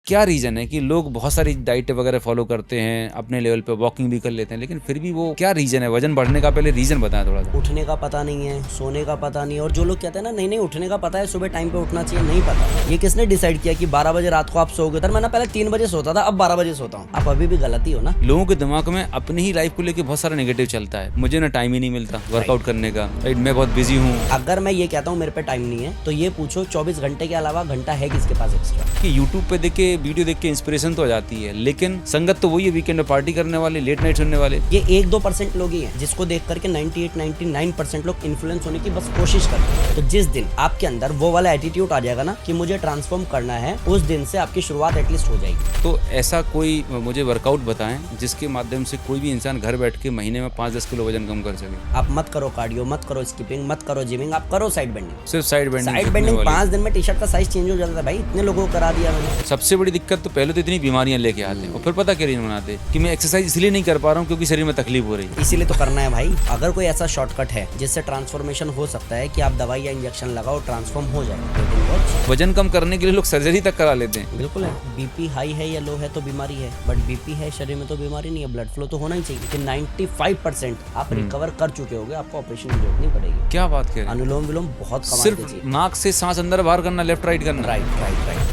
क्या रीजन है कि लोग बहुत सारी डाइट वगैरह फॉलो करते हैं, अपने लेवल पे वॉकिंग भी कर लेते हैं, लेकिन फिर भी वो क्या रीजन है वजन बढ़ने का? पहले रीजन बताएं थोड़ा सा। उठने का पता नहीं है, सोने का पता नहीं है, और जो लोग कहते हैं ना नहीं उठने का पता है, सुबह टाइम पे उठना चाहिए, नहीं पता। ये किसने डिसाइड किया कि 12 बजे रात को आप सोओगे? मैं ना पहले 3 बजे सोता था, अब 12 बजे सोता हूँ। आप अभी भी गलती हो ना। लोगों के दिमाग में अपनी ही लाइफ को लेकर बहुत सारा नेगेटिव चलता है। मुझे ना टाइम ही नहीं मिलता वर्कआउट करने का, राइट, मैं बहुत बिजी हूँ। अगर मैं ये कहता हूँ मेरे पे टाइम नहीं है, तो ये पूछो 24 घंटे के अलावा घंटा है किसके पास एक्स्ट्रा? कि यूट्यूब पे देख के वीडियो देख के इंस्पिरेशन तो आ जाती है, लेकिन संगत तो वही है, वीकेंड में पार्टी करने वाले, लेट नाइट सुनने वाले। ये 1-2% लोग ही हैं जिसको देख करके 98-99% लोग इन्फ्लुएंस होने की बस कोशिश करते हैं। तो जिस दिन आपके अंदर वो वाला एटीट्यूड आ जाएगा ना कि मुझे ट्रांसफॉर्म करना है, उस दिन से आपकी शुरुआत एटलीस्ट हो जाएगी। तो ऐसा कोई मुझे वर्कआउट बताएं जिसके माध्यम से कोई भी इंसान घर बैठ के महीने में 5-10 किलो वजन कम कर सके। आप मत करो कार्डियो, मत करो स्किपिंग, मत करो जिमिंग, आप करो साइड बेंडिंग। सिर्फ साइड साइड बेंडिंग 5 दिन में टी शर्ट का साइज चेंज हो जाता है भाई, इतने लोगों को करा दिया मैंने। सबसे बड़ी दिक्कत तो पहले तो इतनी बीमारियां लेके आते हैं और फिर पता क्या रीजन बनाते हैं कि मैं एक्सरसाइज इसलिए नहीं कर पा रहा हूँ क्योंकि शरीर में तकलीफ हो रही है। इसीलिए तो करना है भाई। अगर कोई ऐसा शॉर्टकट है जिससे ट्रांसफॉर्मेशन हो सकता है कि आप दवाई या इंजेक्शन लगाओ, ट्रांसफॉर्म हो जाए, वजन कम करने के लिए लोग सर्जरी तक करा लेते हैं। बिल्कुल है। बीपी हाई है या लो है तो बीमारी है, बट बीपी है शरीर में तो बीमारी नहीं है। ब्लड फ्लो तो होना ही चाहिए कि 95% आप रिकवर कर चुके होगे, आपको ऑपरेशन की जरूरत नहीं पड़ेगी। क्या बात कर रहे हैं? अनुलोम विलोम बहुत कमाल सिर्फ की चीज। नाक से सांस अंदर बाहर करना, लेफ्ट राइट करना। राइट।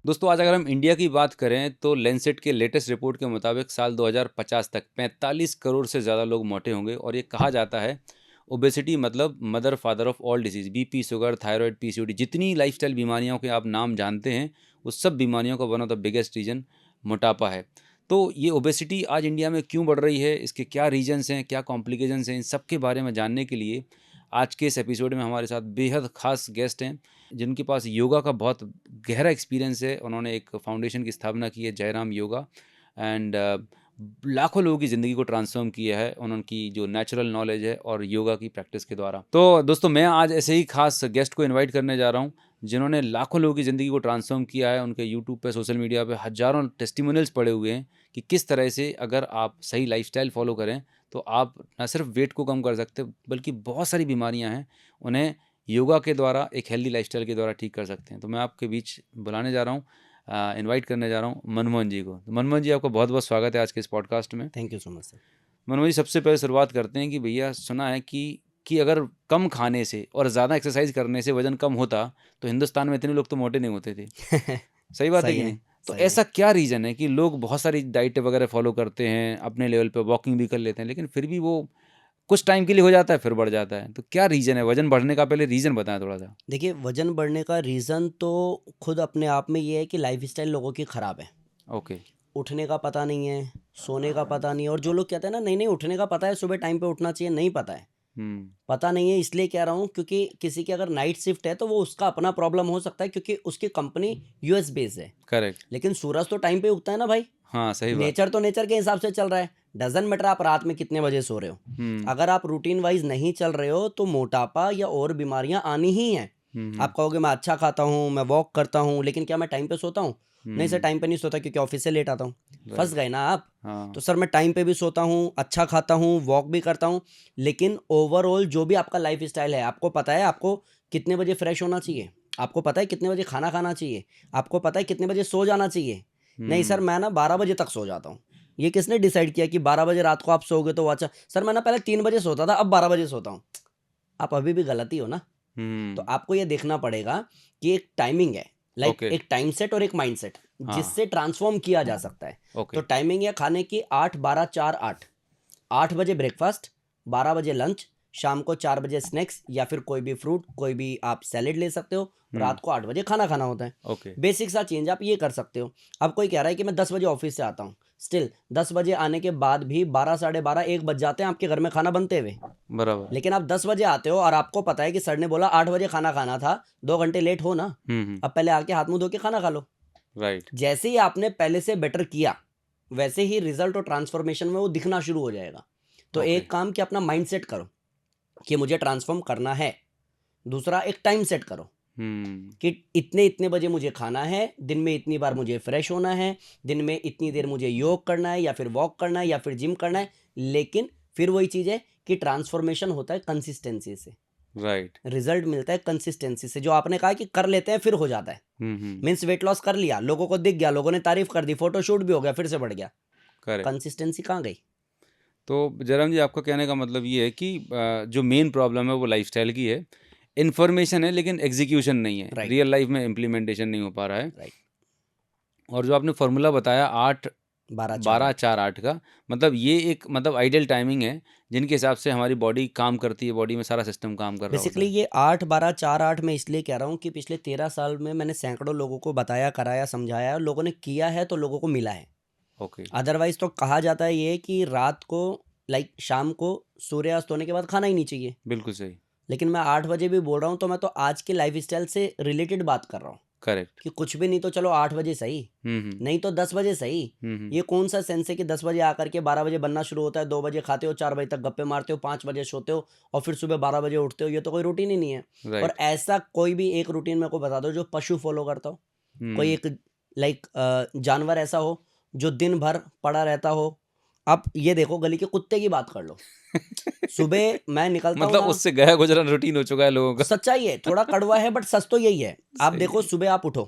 दोस्तों, आज अगर हम इंडिया की बात करें तो लैंसेट के लेटेस्ट रिपोर्ट के मुताबिक साल 2050 तक 45 करोड़ से ज़्यादा लोग मोटे होंगे। और ये कहा जाता है ओबेसिटी मतलब mother father of all disease. BP, sugar, thyroid, PCOD, जितनी लाइफस्टाइल बीमारियों के आप नाम जानते हैं, उस सब बीमारियों का one of the biggest reason मोटापा है। तो ये ओबेसिटी आज इंडिया में क्यों बढ़ रही है, इसके क्या रीजन्स हैं, क्या कॉम्प्लिकेशंस हैं, इन सब के बारे में जानने के लिए आज के इस एपिसोड में हमारे साथ बेहद खास गेस्ट हैं जिनके पास योगा का बहुत गहरा एक्सपीरियंस है। उन्होंने एक फाउंडेशन की स्थापना की है, जयराम योगा, एंड लाखों लोगों की ज़िंदगी को ट्रांसफॉर्म किया है उनकी जो नेचुरल नॉलेज है और योगा की प्रैक्टिस के द्वारा। तो दोस्तों, मैं आज ऐसे ही खास गेस्ट को इनवाइट करने जा रहा हूँ जिन्होंने लाखों लोगों की ज़िंदगी को ट्रांसफॉर्म किया है। उनके यूट्यूब पे, सोशल मीडिया पे हज़ारों टेस्टिमोनियल्स पड़े हुए हैं कि किस तरह से अगर आप सही लाइफस्टाइल फॉलो करें तो आप न सिर्फ वेट को कम कर सकते बल्कि बहुत सारी बीमारियां हैं उन्हें योगा के द्वारा, एक हेल्दी लाइफस्टाइल के द्वारा ठीक कर सकते हैं। तो मैं आपके बीच बुलाने जा रहा हूँ, इनवाइट करने जा रहा हूँ मनमोहन जी को। तो मनमोहन जी, आपका बहुत बहुत स्वागत है आज के इस पॉडकास्ट में। Thank you so much sir. Manmohan ji, सबसे पहले शुरुआत करते हैं कि भैया, सुना है कि अगर कम खाने से और ज़्यादा एक्सरसाइज करने से वजन कम होता तो हिंदुस्तान में इतने लोग तो मोटे नहीं होते थे। सही बात है कि नहीं? तो ऐसा क्या रीज़न है कि लोग बहुत सारी डाइट वगैरह फॉलो करते हैं, अपने लेवल पे वॉकिंग भी कर लेते हैं, लेकिन फिर भी वो कुछ टाइम के लिए हो जाता है फिर बढ़ जाता है? तो क्या रीज़न है वजन बढ़ने का? पहले रीज़न बताएं थोड़ा सा। देखिए, वजन बढ़ने का रीज़न तो खुद अपने आप में ये है कि लाइफस्टाइल लोगों की ख़राब है। ओके। उठने का पता नहीं है, सोने का पता नहीं है, और जो लोग कहते हैं ना नहीं उठने का पता है, सुबह टाइम पे उठना चाहिए, नहीं पता है। पता नहीं है इसलिए कह रहा हूँ क्योंकि किसी की अगर नाइट शिफ्ट है तो वो उसका अपना प्रॉब्लम हो सकता है क्योंकि उसकी कंपनी यूएस बेस्ड है। करेक्ट। लेकिन सूरज तो टाइम पे उगता है ना भाई। हाँ, सही बात। नेचर तो नेचर के हिसाब से चल रहा है। डजंट मैटर आप रात में कितने बजे सो रहे हो। अगर आप रूटीन वाइज नहीं चल रहे हो तो मोटापा या और बीमारियां आनी ही हैं। आप कहोगे मैं अच्छा खाता हूँ, मैं वॉक करता हूँ, लेकिन क्या मैं टाइम पे सोता हूँ? नहीं सर, टाइम पे नहीं सोता क्योंकि ऑफिस से लेट आता हूँ। फंस गए ना आप। हाँ। तो सर मैं टाइम पे भी सोता हूँ, अच्छा खाता हूँ, वॉक भी करता हूँ, लेकिन ओवरऑल जो भी आपका लाइफ स्टाइल है, आपको पता है आपको कितने बजे फ्रेश होना चाहिए, आपको पता है कितने बजे खाना खाना चाहिए, आपको पता है कितने बजे सो जाना चाहिए। नहीं सर, मैं ना 12 बजे तक सो जाता हूँ। ये किसने डिसाइड किया कि 12 बजे रात को आप सोओगे तो अच्छा? सर मैं ना पहले 3 बजे सोता था, अब 12 बजे सोता हूँ। आप अभी भी गलती हो ना। तो आपको ये देखना पड़ेगा कि एक टाइमिंग है, लाइक एक टाइम सेट और एक माइंड सेट जिससे ट्रांसफॉर्म किया जा सकता है। तो टाइमिंग है खाने की 8-12-4-8। 8 बजे ब्रेकफास्ट, 12 बजे लंच, शाम को 4 बजे स्नैक्स या फिर कोई भी फ्रूट, कोई भी आप सैलेड ले सकते हो। रात को 8 बजे खाना खाना होता है। बेसिक सा चेंज आप ये कर सकते हो। अब कोई कह रहा है कि मैं 10 बजे ऑफिस से आता हूँ, स्टिल 10 बजे आने के बाद भी 12, 12:30, 1 बज जाते हैं आपके घर में खाना बनते हुए। बराबर। लेकिन आप 10 बजे आते हो और आपको पता है कि सर ने बोला 8 बजे खाना खाना था, 2 घंटे लेट हो ना। अब पहले आके हाथ मुंह धो के खाना खा लो। राइट। जैसे ही आपने पहले से बेटर किया वैसे ही रिजल्ट और ट्रांसफॉर्मेशन में वो दिखना शुरू हो जाएगा। तो एक काम कि अपना माइंड सेट करो कि मुझे ट्रांसफॉर्म करना है। दूसरा, एक टाइम सेट करो कि इतने बजे मुझे खाना है, दिन में इतनी बार मुझे फ्रेश होना है, दिन में इतनी देर मुझे योग करना है या फिर वॉक करना है या फिर जिम करना है। लेकिन फिर वही चीज़ है कि ट्रांसफॉर्मेशन होता है कंसिस्टेंसी से। राइट। रिजल्ट मिलता है कंसिस्टेंसी से। जो आपने कहा कि कर लेते हैं फिर हो जाता है, मीन्स वेट लॉस कर लिया, लोगों को दिख गया, लोगों ने तारीफ कर दी, फोटोशूट भी हो गया, फिर से बढ़ गया, करेक्ट। कंसिस्टेंसी कहाँ गई? तो जयराम जी, आपका कहने का मतलब ये है कि जो मेन प्रॉब्लम है वो लाइफस्टाइल की है, इन्फॉर्मेशन है लेकिन एग्जीक्यूशन नहीं है, राइट रियल लाइफ में इम्प्लीमेंटेशन नहीं हो पा रहा है। राइट। और जो आपने फार्मूला बताया 8 12 4 12 8 4 8 का, मतलब ये एक मतलब आइडियल टाइमिंग है जिनके हिसाब से हमारी बॉडी काम करती है, बॉडी में सारा सिस्टम काम कर रहा होता बेसिकली है। ये 8 12 4 8 में इसलिए कह रहा हूँ कि पिछले 13 साल में मैंने सैकड़ों लोगों को बताया, कराया, समझाया, और लोगों ने किया है तो लोगों को मिला है। ओके। अदरवाइज तो कहा जाता है ये कि रात को, लाइक शाम को सूर्यास्त होने के बाद खाना ही नहीं चाहिए, बिल्कुल सही। लेकिन मैं 8 बजे भी बोल रहा हूँ तो मैं तो आज के लाइफस्टाइल से रिलेटेड बात कर रहा हूँ करेक्ट। कि कुछ भी नहीं तो चलो 8 बजे सही, हम्म। नहीं तो 10 बजे सही। हम्म। ये कौन सा सेंस है कि 10 बजे आकर के 12 बजे बनना शुरू होता है, 2 बजे खाते हो, 4 बजे तक गप्पे मारते हो, 5 बजे सोते हो और फिर सुबह 12 बजे उठते हो? ये तो कोई रूटीन ही नहीं है। और राइट। ऐसा कोई भी एक रूटीन मेरे को बता दो जो पशु फॉलो करता हो, कोई हम्म। एक लाइक जानवर ऐसा हो जो दिन भर पड़ा रहता हो। आप ये देखो, गली के कुत्ते की बात कर लो, सुबह मैं निकलता हूँ मतलब ना, उससे गया गुजरा रूटीन हो चुका है लोगों का। सच्चाई है, थोड़ा कड़वा है बट सच तो यही है। आप सही देखो, है। सुबह आप उठो,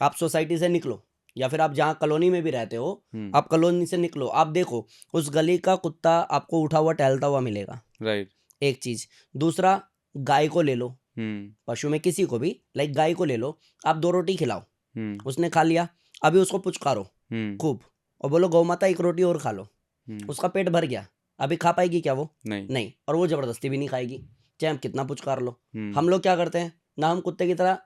आप सोसाइटी से निकलो, या फिर आप जहाँ कॉलोनी में भी रहते हो, हम्म। आप कॉलोनी से निकलो, आप देखो उस गली का कुत्ता आपको उठा हुआ टहलता हुआ मिलेगा। राइट। एक चीज। दूसरा, गाय को ले लो, हम्म। पशु में किसी को भी, लाइक गाय को ले लो, आप 2 रोटी खिलाओ, हम्म। उसने खा लिया, अभी उसको पुचकारो हम्म। खूब और बोलो गौ माता 1 रोटी और खा लो, हम्म। उसका पेट भर गया, अभी खा पाएगी क्या वो? नहीं। नहीं, और वो जबरदस्ती भी नहीं खाएगी, चाहे हम कितना पुचकार लो। हम्म। हम लोग क्या करते हैं ना, हम कुत्ते की तरह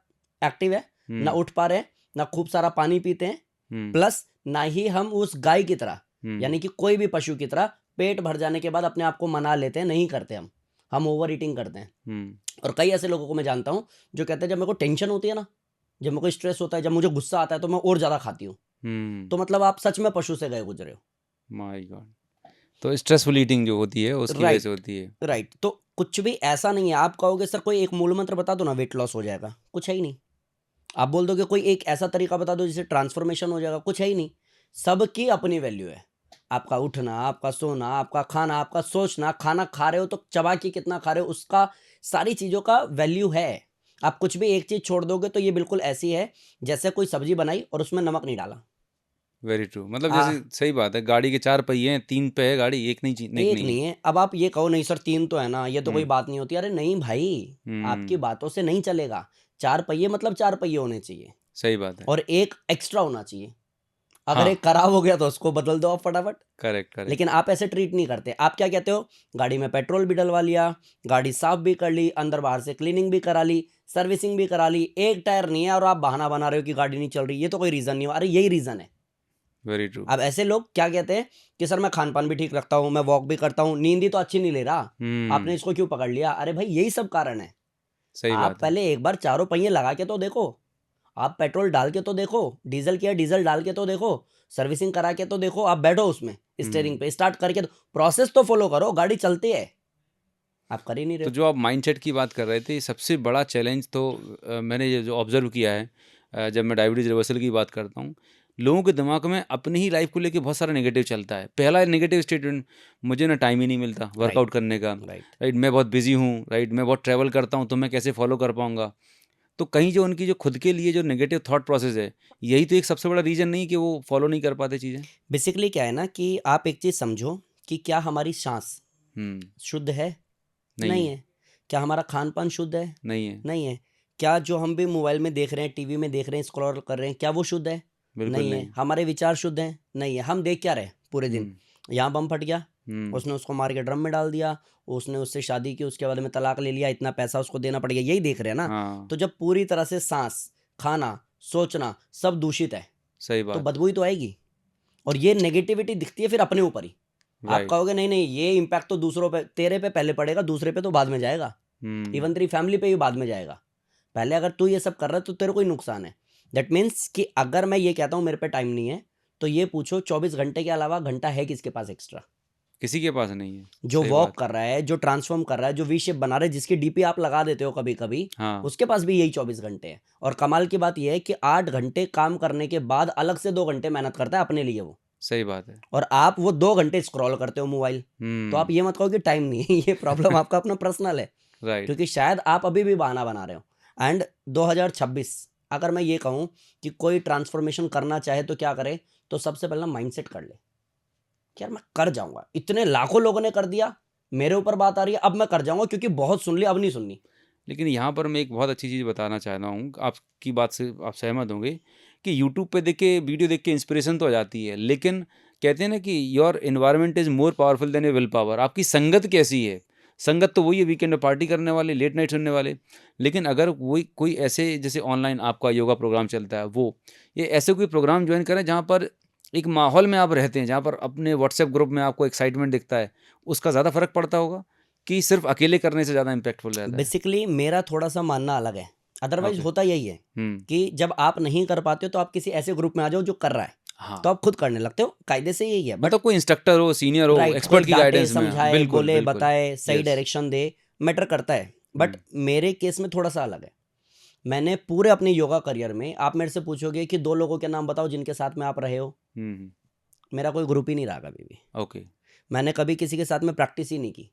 एक्टिव है ना, हम्म। उठ पा रहे हैं ना, खूब सारा पानी पीते हैं, हम्म। प्लस ना ही हम उस गाय की तरह, हम्म। यानी कि कोई भी पशु की तरह पेट भर जाने के बाद अपने आप को मना लेते हैं, नहीं करते हम ओवर ईटिंग करते हैं। हम्म। और कई ऐसे लोगों को मैं जानता हूँ जो कहते हैं जब मेरे को टेंशन होती है ना, जब मेरे को स्ट्रेस होता है, जब मुझे गुस्सा आता है तो मैं और ज़्यादा खाती हूँ। हम्म। तो मतलब आप सच में पशु से गए गुजरे हो। My God. तो स्ट्रेसफुल ईटिंग जो होती है उसकी वजह से राइट होती है। राइट। तो कुछ भी ऐसा नहीं है, आप कहोगे सर कोई एक मूल मंत्र बता दो ना वेट लॉस हो जाएगा, कुछ है ही नहीं। आप बोल दोगे कोई एक ऐसा तरीका बता दो जिससे ट्रांसफॉर्मेशन हो जाएगा, कुछ है ही नहीं। सबकी अपनी वैल्यू है, आपका उठना, आपका सोना, आपका खाना, आपका सोचना, खाना खा रहे हो तो चबा के कितना खा रहे हो, उसका सारी चीज़ों का वैल्यू है। आप कुछ भी एक चीज़ छोड़ दोगे तो ये बिल्कुल ऐसी है जैसे कोई सब्जी बनाई और उसमें नमक नहीं डाला। Very true. मतलब आ, जैसे सही बात है, गाड़ी के 4 पहिए हैं, 3 पे है गाड़ी, एक नहीं एक एक नहीं है। नहीं है। अब आप ये कहो नहीं सर 3 तो है ना, ये तो कोई हम्म। बात नहीं होती। अरे नहीं भाई, आपकी हम्म। बातों से नहीं चलेगा। 4 पहिए मतलब 4 पहिए होने चाहिए सही बात है। और एक एक्स्ट्रा होना चाहिए। अगर हाँ। एक खराब हो गया तो उसको बदल दो आप फटाफट। Correct correct. लेकिन आप ऐसे ट्रीट नहीं करते। आप क्या कहते हो, गाड़ी में पेट्रोल भी डलवा लिया, गाड़ी साफ भी कर ली, अंदर बाहर से क्लीनिंग भी करा ली, सर्विसिंग भी करा ली, एक टायर नहीं है और आप बहाना बना रहे हो कि गाड़ी नहीं चल रही। ये तो कोई रीज़न नहीं हो। अरे यही रीज़न है। Very true. अब ऐसे लोग क्या कहते हैं कि सर मैं खान पान भी ठीक रखता हूँ, मैं वॉक भी करता हूँ, नींद ही तो अच्छी नहीं ले रहा, आपने हम्म। इसको क्यों पकड़ लिया? अरे भाई यही सब कारण है। सही आप बात है। पहले एक बार चारों पहिए लगा के तो देखो, आप पेट्रोल डाल के तो देखो, डीजल किया डीजल डाल के तो देखो, सर्विसिंग करा के तो देखो, आप बैठो उसमें स्टीयरिंग पे, स्टार्ट करके तो प्रोसेस तो फॉलो करो, गाड़ी चलती है। आप कर ही नहीं रहे तो हो। जो आप माइंडसेट की बात कर रहे थे, सबसे बड़ा चैलेंज तो मैंने ये जो ऑब्जर्व किया है, जब मैं डायबिटीज़ रिवर्सल की बात करता हूँ, लोगों के दिमाग में अपनी ही लाइफ को लेके बहुत सारा नेगेटिव चलता है। पहला नेगेटिव स्टेटमेंट, मुझे ना टाइम ही नहीं मिलता राइट वर्कआउट करने का, राइट। राइट, मैं बहुत बिजी हूँ, राइट, मैं बहुत ट्रैवल करता हूँ, तो मैं कैसे फॉलो कर पाऊँगा। तो कहीं जो उनकी जो खुद के लिए जो नेगेटिव थॉट प्रोसेस है, यही तो एक सबसे बड़ा रीज़न नहीं कि वो फॉलो नहीं कर पाते चीज़ें। बेसिकली क्या है ना कि आप एक चीज समझो कि क्या हमारी सांस हम्म। शुद्ध है? नहीं नहीं है। है। क्या हमारा खान पान शुद्ध है? नहीं है। नहीं है। क्या जो हम भी मोबाइल में देख रहे हैं, टीवी में देख रहे हैं, स्क्रॉल कर रहे हैं, क्या वो शुद्ध है? बिल्कुल नहीं है। नहीं। हमारे विचार शुद्ध हैं? नहीं है। हम देख क्या रहे हैं पूरे दिन? हम्म। यहाँ बम फट गया, हम्म। उसने उसको मार के ड्रम में डाल दिया, उसने उससे शादी की, उसके बाद में तलाक ले लिया, इतना पैसा उसको देना पड़ गया, यही देख रहे हैं ना। हाँ। तो जब पूरी तरह से सांस, खाना, सोचना सब दूषित है सही तो बात है। बदबू ही तो आएगी। और ये नेगेटिविटी दिखती है फिर अपने ऊपर ही। आप राइट। कहोगे नहीं नहीं ये इम्पैक्ट तो दूसरों पे, तेरे पे पहले पड़ेगा, दूसरे पे तो बाद में जाएगा, हम्म। इवन तेरी फैमिली पे भी बाद में जाएगा। पहले अगर तू ये सब कर रहा है तो तेरे को ही नुकसान है। दैट मीन्स कि अगर मैं ये कहता हूँ मेरे पे टाइम नहीं है, तो ये पूछो 24 घंटे के अलावा घंटा है किसके पास एक्स्ट्रा? किसी के पास नहीं है। जो सही वॉक बात है। कर रहा है, जो ट्रांसफॉर्म कर रहा है, जो वी शेप बना रहा है, जिसकी डीपी आप लगा देते हो कभी कभी, हाँ। उसके पास भी यही 24 घंटे है। और कमाल की बात यह है कि 8 घंटे काम करने के बाद अलग से 2 घंटे मेहनत करता है अपने लिए वो, सही बात है। और आप वो 2 घंटे स्क्रॉल करते हो मोबाइल। तो आप हम्म। ये मत कहो कि टाइम नहीं है, ये प्रॉब्लम आपका अपना पर्सनल है। राइट। क्योंकि शायद आप अभी भी बहाना बना रहे हो। एंड 2026 अगर मैं ये कहूँ कि कोई ट्रांसफॉर्मेशन करना चाहे तो क्या करे, तो सबसे पहले माइंडसेट कर ले कि यार मैं कर जाऊंगा, इतने लाखों लोगों ने कर दिया, मेरे ऊपर बात आ रही है, अब मैं कर जाऊंगा, क्योंकि बहुत सुन ली, अब नहीं सुननी। लेकिन यहाँ पर मैं एक बहुत अच्छी चीज़ बताना चाह रहा हूँ, आपकी बात से आप सहमत होंगे कि यूट्यूब पे देख के, वीडियो देख के इंस्पिरेशन तो आ जाती है, लेकिन कहते हैं ना कि your environment is more powerful than your will power. आपकी संगत कैसी है? संगत तो वही है, वीकेंड में पार्टी करने वाले, लेट नाइट सुनने वाले। लेकिन अगर वही कोई ऐसे, जैसे ऑनलाइन आपका योगा प्रोग्राम चलता है, वो ये ऐसे कोई प्रोग्राम ज्वाइन करें जहाँ पर एक माहौल में आप रहते हैं, जहाँ पर अपने व्हाट्सएप ग्रुप में आपको एक्साइटमेंट दिखता है, उसका ज़्यादा फ़र्क पड़ता होगा कि सिर्फ अकेले करने से ज़्यादा इम्पैक्टफुल रहता है? बेसिकली मेरा थोड़ा सा मानना अलग है, अदरवाइज ओके। होता यही है हुँ। कि जब आप नहीं कर पाते हो तो आप किसी ऐसे ग्रुप में आ जाओ जो कर रहा है, हाँ। तो आप खुद करने लगते हो, कायदे से यही है। बट मतलब कोई इंस्ट्रक्टर हो, सीनियर हो, राइट, कोई एक्सपर्ट की डांटे गाइडेंस में। समझाए बिल्कुल, बोले बिल्कुल। बताए सही यस। डायरेक्शन दे, मैटर करता है। बट हुँ, मेरे केस में थोड़ा सा अलग है। मैंने पूरे अपने योगा करियर में, आप मेरे से पूछोगे कि 2 लोगों के नाम बताओ जिनके साथ में आप रहे हो, हुँ, हुँ। मेरा कोई ग्रुप ही नहीं रहा कभी भी। ओके, मैंने कभी किसी के साथ में प्रैक्टिस ही नहीं की।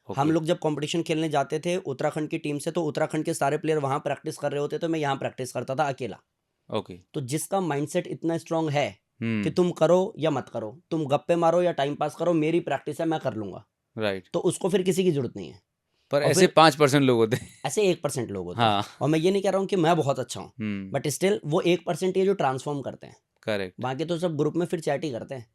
हम ओके, लोग जब कंपटीशन खेलने जाते थे उत्तराखंड की टीम से, तो उत्तराखंड के सारे प्लेयर वहाँ प्रैक्टिस कर रहे होते, तो मैं यहाँ प्रैक्टिस करता था अकेला। ओके। तो जिसका माइंडसेट इतना स्ट्रांग है कि हुँ, तुम करो या मत करो, तुम गप्पे मारो या टाइम पास करो, मेरी प्रैक्टिस है, मैं कर लूँगा, राइट। तो उसको फिर किसी की ज़रूरत नहीं है। पर और ऐसे फिर 5% लोग होते हैं। ऐसे 1% लोग होते हैं, हाँ। और मैं ये नहीं कह रहा हूँ कि मैं बहुत अच्छा हूँ, हुँ, बट स्टिल वो 1% ही है जो ट्रांसफ़ॉर्म करते हैं। करेक्ट। बाकी तो सब ग्रुप में फिर चैट ही करते हैं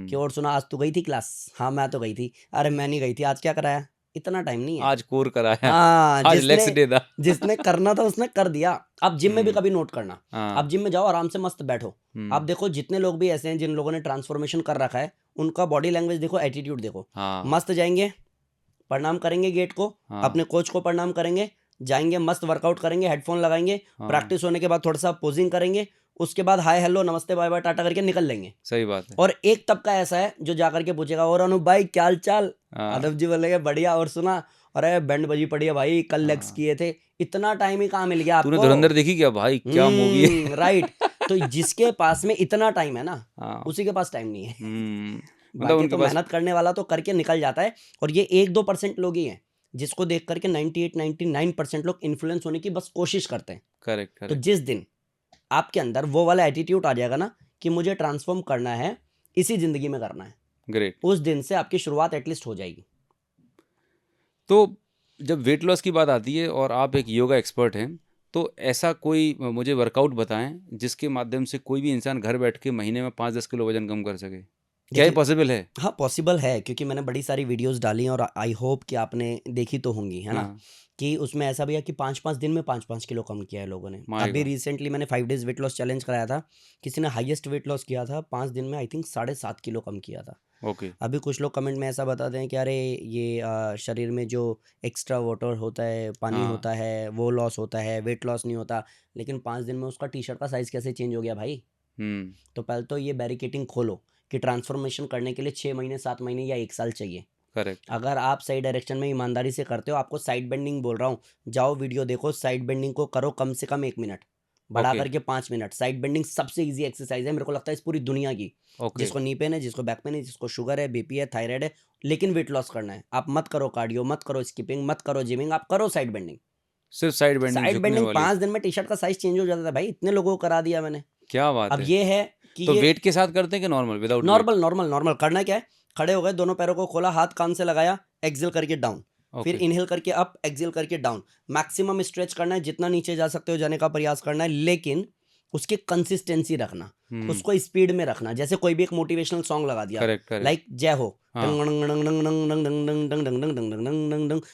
कि हुँ। और सुना, आज तू गई थी क्लास? हाँ, मैं तो गई थी। अरे मैं नहीं गई थी, आज क्या कराया? इतना टाइम नहीं है। आज कोर कराया, हाँ, आज लेग्स डे था। जिसने करना था उसने कर दिया। आप जिम में भी हुँ, कभी नोट करना, आप हाँ। जिम में जाओ, आराम से मस्त बैठो। आप हुँ, देखो जितने लोग भी ऐसे हैं जिन लोगों ने ट्रांसफॉर्मेशन कर रखा है, उनका बॉडी लैंग्वेज देखो, एटीट्यूड देखो। हाँ, मस्त जाएँगे, प्रणाम करेंगे गेट को, हाँ, अपने कोच को प्रणाम करेंगे, जाएँगे मस्त वर्कआउट करेंगे, हेडफ़ोन लगाएँगे, हाँ। प्रैक्टिस होने के बाद थोड़ा-सा पोज़िंग करेंगे, उसके बाद हाय, हेलो, नमस्ते, बाय-बाय, टाटा करके निकल लेंगे। सही बात है। और एक तबका ऐसा है जो जाकर के पूछेगा, और अनूप भाई क्या हाल चाल? हाँ, अनूप जी बोलेंगे बढ़िया, और सुना, अरे बैंड बजी पड़ी है भाई, कल लेग्स हाँ। किए थे। इतना टाइम ही कहाँ मिल गया तूने आपको? धुरंधर देखी क्या भाई? क्या मूवी है? राइट। तो जिसके पास में इतना टाइम है ना, हाँ। उसी के पास टाइम नहीं है। हुँ, मतलब बाकी उनके तो पास। मेहनत करने वाला तो करके निकल जाता है, और ये 1-2% लोग ही हैं जिसको देख करके 98-99% लोग इन्फ्लुएंस होने की बस कोशिश करते हैं। करेक्ट, तो करेक्ट। जिस दिन आपके अंदर वो वाला एटीट्यूड आ जाएगा ना कि मुझे ट्रांसफॉर्म करना है, इसी ज़िंदगी में करना है, ग्रेट। उस दिन से आपकी शुरुआत एटलीस्ट हो जाएगी। तो जब वेट लॉस की बात आती है और आप एक योगा एक्सपर्ट हैं, तो ऐसा कोई मुझे वर्कआउट बताएँ, जिसके माध्यम से कोई भी इंसान घर बैठ के महीने में 5-10 किलो वज़न कम कर सके? क्या ये देखिए, पॉसिबल है? हाँ, पॉसिबल है, क्योंकि मैंने बड़ी सारी वीडियोज़ डाली हैं, और आई होप कि आपने देखी तो होंगी, है ना? हाँ, कि उसमें ऐसा भी है कि 5-5 दिन में 5-5 किलो कम किया है लोगों ने। माय अभी गॉड! रिसेंटली मैंने 5 डेज़ वेट लॉस चैलेंज कराया था, किसी ने हाईएस्ट वेट लॉस किया था 5 दिन में, आई थिंक 7.5 किलो कम किया था। ओके। अभी कुछ लोग कमेंट में ऐसा बताते हैं कि अरे ये शरीर में जो एक्स्ट्रा वाटर होता है, पानी हाँ, होता है, वो लॉस होता है, वेट लॉस नहीं होता। लेकिन 5 दिन में उसका टी-शर्ट का साइज़ कैसे चेंज हो गया भाई? हुँ, तो पहले तो ये बैरिकेडिंग खोलो कि ट्रांसफॉर्मेशन करने के लिए 6 महीने, 7 महीने या 1 साल चाहिए। करेक्ट। अगर आप सही डायरेक्शन में ईमानदारी से करते हो, आपको साइड बेंडिंग बोल रहा हूँ, जाओ वीडियो देखो, साइड बेंडिंग को करो कम से कम 1 मिनट, बढ़ा ओके, करके 5 मिनट। साइड बेंडिंग सबसे ईज़ी एक्सरसाइज़ है, मेरे को लगता है इस पूरी दुनिया की। ओके। जिसको नी पेन है, जिसको बैक पेन है, जिसको शुगर है, बीपी है, थायराइड है, लेकिन वेट लॉस करना है। आप मत करो कार्डियो, मत करो स्किपिंग, मत करो जिमिंग, आप करो साइड बेंडिंग। सिर्फ़ साइड बेंडिंग, साइड झुकने बेंडिंग वाली। 5 दिन में टी-शर्ट का साइज़ चेंज हो जाता था भाई, इतने लोगों को करा दिया मैंने। क्या बात अब है! ये है कि तो ये वेट के साथ करते हैं कि normal, without wait? Normal, normal, normal करना क्या है, खड़े हो गए, दोनों पैरों को खोला, हाथ कान से लगाया, एक्सेल करके डाउन, फिर ओके। इनहेल करके अप, एक्सेल करके डाउन। मैक्सिमम स्ट्रेच करना है, जितना नीचे जा सकते हो जाने का प्रयास करना है, लेकिन उसकी कंसिस्टेंसी रखना, हुँ, उसको स्पीड में रखना। जैसे कोई भी एक मोटिवेशनल सॉन्ग लगा दिया, करेक्ट, करेक्ट। लाइक जय हो, हाँ,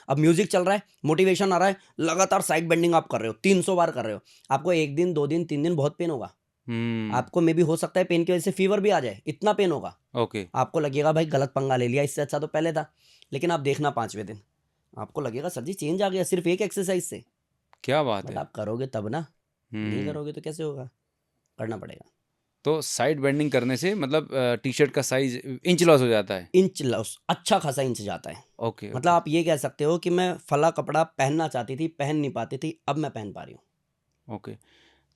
अब म्यूजिक चल रहा है, मोटिवेशन आ रहा है, लगातार साइड बेंडिंग आप कर रहे हो, 300 बार कर रहे हो, आपको 1 दिन, 2 दिन, 3 दिन बहुत पेन होगा। हुँ, आपको मे बी हो सकता है पेन की वजह से फीवर भी आ जाए, इतना पेन होगा। ओके। आपको लगेगा भाई गलत पंगा ले लिया, इससे अच्छा तो पहले था। लेकिन आप देखना 5वें दिन, आपको लगेगा सर जी चेंज आ गया सिर्फ एक एक्सरसाइज से। क्या बात बट है! आप करोगे तब ना, नहीं हुँ, करोगे तो कैसे होगा? करना पड़ेगा। तो साइड बेंडिंग करने से मतलब टी-शर्ट का साइज़ इंच लॉस हो जाता है? इंच लॉस, अच्छा खासा इंच जाता है। ओके, मतलब ओके, आप ये कह सकते हो कि मैं फला कपड़ा पहनना चाहती थी, पहन नहीं पाती थी, अब मैं पहन पा रही हूँ। ओके।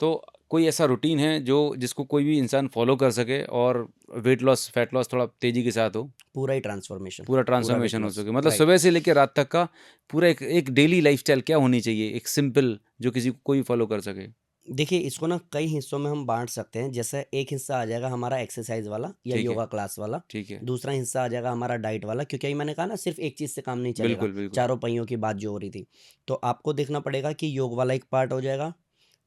तो कोई ऐसा रूटीन है जो जिसको कोई भी इंसान फॉलो कर सके और वेट लॉस फैट लॉस थोड़ा तेजी के साथ हो, पूरा ही ट्रांसफॉर्मेशन, पूरा पूरा वेट ट्रांसफॉर्मेशन हो लॉस, सके, मतलब राइट। सुबह से लेकर रात तक का पूरा एक डेली लाइफस्टाइल क्या होनी चाहिए, एक सिंपल जो किसी को कोई फॉलो कर सके? देखिए, इसको ना कई हिस्सों में हम बाँट सकते हैं। जैसे एक हिस्सा आ जाएगा हमारा एक्सरसाइज़ वाला या ठीक है, योगा क्लास वाला, ठीक है। दूसरा हिस्सा आ जाएगा हमारा डाइट वाला, क्योंकि अभी मैंने कहा ना सिर्फ़ एक चीज़ से काम नहीं चलेगा, बिल्कुल, बिल्कुल। चारों पहियों की बात जो हो रही थी। तो आपको देखना पड़ेगा कि योग वाला एक पार्ट हो जाएगा,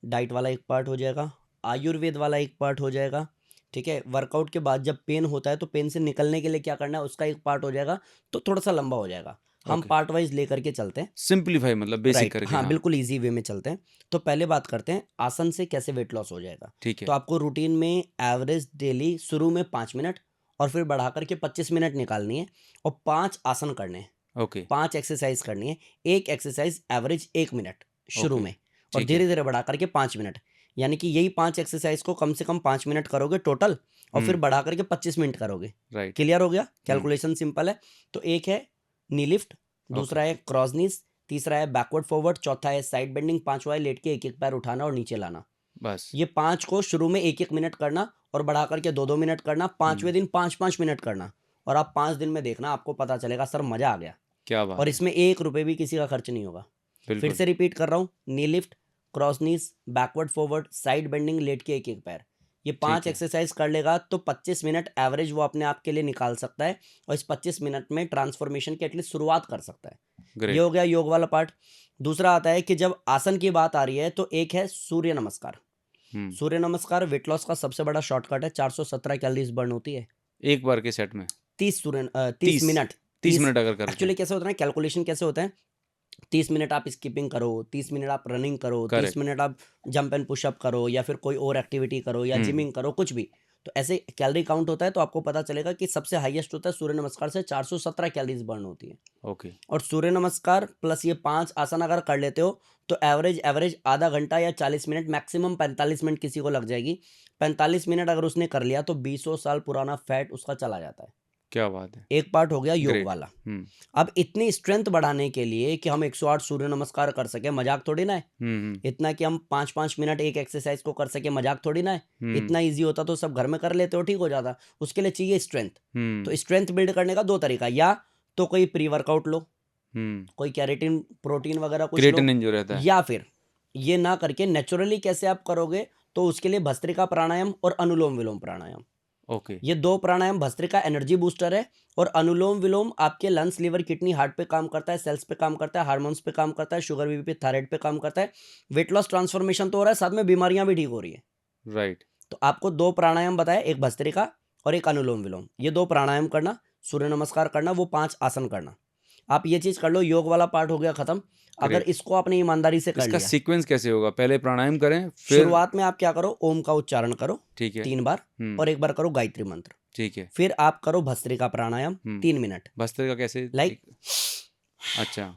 डाइट वाला एक पार्ट हो जाएगा, आयुर्वेद वाला एक पार्ट हो जाएगा, ठीक है? वर्कआउट के बाद जब पेन होता है तो पेन से निकलने के लिए क्या करना है उसका एक पार्ट हो जाएगा, तो थोड़ा-सा लंबा हो जाएगा। हम ओके। पार्ट वाइज़ लेकर के चलते हैं। सिंप्लीफाई मतलब बेसिक राइट, करके, हाँ, हाँ। बिल्कुल ईज़ी वे में चलते हैं। तो पहले बात करते हैं आसन से कैसे वेट लॉस हो जाएगा। ठीक तो है। आपको रूटीन में एवरेज डेली शुरू में 5 मिनट और फिर बढ़ा कर के 25 मिनट निकालनी है और 5 आसन करने हैं, ओके, 5 एक्सरसाइज करनी है। एक एक्सरसाइज एवरेज 1 मिनट शुरू ओके। में और ठीक है। धीरे-धीरे बढ़ा कर के 5 मिनट। यानी कि यही 5 एक्सरसाइज को कम से कम 5 मिनट करोगे टोटल और फिर हुँ, बढ़ा कर के 25 मिनट करोगे। राइट। क्लियर हो गया? हुँ, कैलकुलेशन सिंपल है। तो एक है नी लिफ्ट, ओके, दूसरा है क्रॉस नीज़, तीसरा है बैकवर्ड फॉरवर्ड, चौथा है साइड बेंडिंग, पांचवा है लेट के एक एक पैर उठाना और नीचे लाना। बस। ये 5 को शुरू में 1-1 मिनट करना और बढ़ा करके 2-2 मिनट करना, हुँ, 5वें दिन 5-5 मिनट करना और आप 5 दिन में देखना आपको पता चलेगा सर मज़ा आ गया। क्या और बात है! इसमें ₹1 भी किसी का खर्च नहीं होगा। फिर बिल्कुल, से रिपीट कर रहा हूँ, knee lift, cross knees, backward forward, side bending, लेट के एक-एक पैर। ये 5 ठीक है, एक्सरसाइज कर लेगा तो 25 मिनट एवरेज वो अपने आप के लिए निकाल सकता है और इस 25 मिनट में ट्रांसफॉर्मेशन की एटलीस्ट शुरुआत कर सकता है। ये हो ग्रेट। गया योग वाला पार्ट। दूसरा आता है कि जब आसन की बात आ रही है तो एक है सूर्य नमस्कार। हुँ, सूर्य नमस्कार वेट लॉस का सबसे बड़ा शॉर्टकट है। 417 कैलोरीज बर्न होती है। एक बार के सेट में 30 30 मिनट 30 30 मिनट अगर करते एक्चुअली हैं, कैसे होता है ना, कैलकुलेशन कैसे होता है, 30 मिनट आप स्किपिंग करो, 30 मिनट आप रनिंग करो, 30 करेक्ट। मिनट आप जंप एंड पुशअप करो या फिर कोई और एक्टिविटी करो या हुँ, जिमिंग करो, कुछ भी। तो ऐसे कैलोरी काउंट होता है तो आपको पता चलेगा कि सबसे हाईएस्ट होता है सूर्य नमस्कार से 417 कैलोरीज बर्न होती है। ओके, और सूर्य नमस्कार प्लस ये 5 आसन अगर कर लेते हो तो एवरेज एवरेज आधा घंटा या 40 मिनट, मैक्सिमम 45 मिनट किसी को लग जाएगी। 45 मिनट अगर उसने कर लिया तो बीसों साल पुराना फैट उसका चला जाता है। क्या बात है! एक पार्ट हो गया योग ग्रेट। वाला। हुँ, अब इतनी स्ट्रेंथ बढ़ाने के लिए कि हम 108 सूर्य नमस्कार कर सकें, मजाक थोड़ी ना है। हुँ, हुँ, इतना कि हम 5-5 मिनट एक एक्सरसाइज को कर सकें, मजाक थोड़ी ना है। हुँ, इतना ईज़ी होता तो सब घर में कर लेते हो, ठीक हो जाता। उसके लिए चाहिए स्ट्रेंथ। तो हुँ, स्ट्रेंथ बिल्ड करने का 2 तरीका, या तो कोई प्री वर्कआउट लो, हुँ। कोई केराटिन, प्रोटीन वगैरह कुछ लो, क्रिएटिनिन जो रहता है, या फिर ये ना करके नेचुरली कैसे आप करोगे, तो उसके लिए भस्त्रिका प्राणायाम और अनुलोम-विलोम प्राणायाम। ओके, ये 2 प्राणायाम, भस्त्रिका एनर्जी बूस्टर है और अनुलोम-विलोम आपके लंग्स, लिवर, किडनी, हार्ट पे काम करता है, सेल्स पे काम करता है, हार्मोन्स पे काम करता है, शुगर, बीपी, थायराइड पे काम करता है। वेट लॉस ट्रांसफॉर्मेशन तो हो रहा है, साथ में बीमारियां भी ठीक हो रही है। राइट, तो आपको 2 प्राणायाम बताए, एक भस्त्रिका और एक अनुलोम-विलोम। ये 2 प्राणायाम करना, सूर्य नमस्कार करना, वो 5 आसन करना। आप ये चीज़ कर लो, योग वाला पार्ट हो गया खत्म। अगर ग्रेट। इसको आपने ईमानदारी से कर इसका लिया, सीक्वेंस कैसे होगा? पहले प्राणायाम करें, फिर शुरुआत में आप क्या करो, ओम का उच्चारण करो ठीक है। 3 बार हुँ, और 1 बार करो गायत्री मंत्र। ठीक है। फिर आप करो भस्त्रिका प्राणायाम हुँ, 3 मिनट, भस्त्रिका कैसे लाइक एक अच्छा,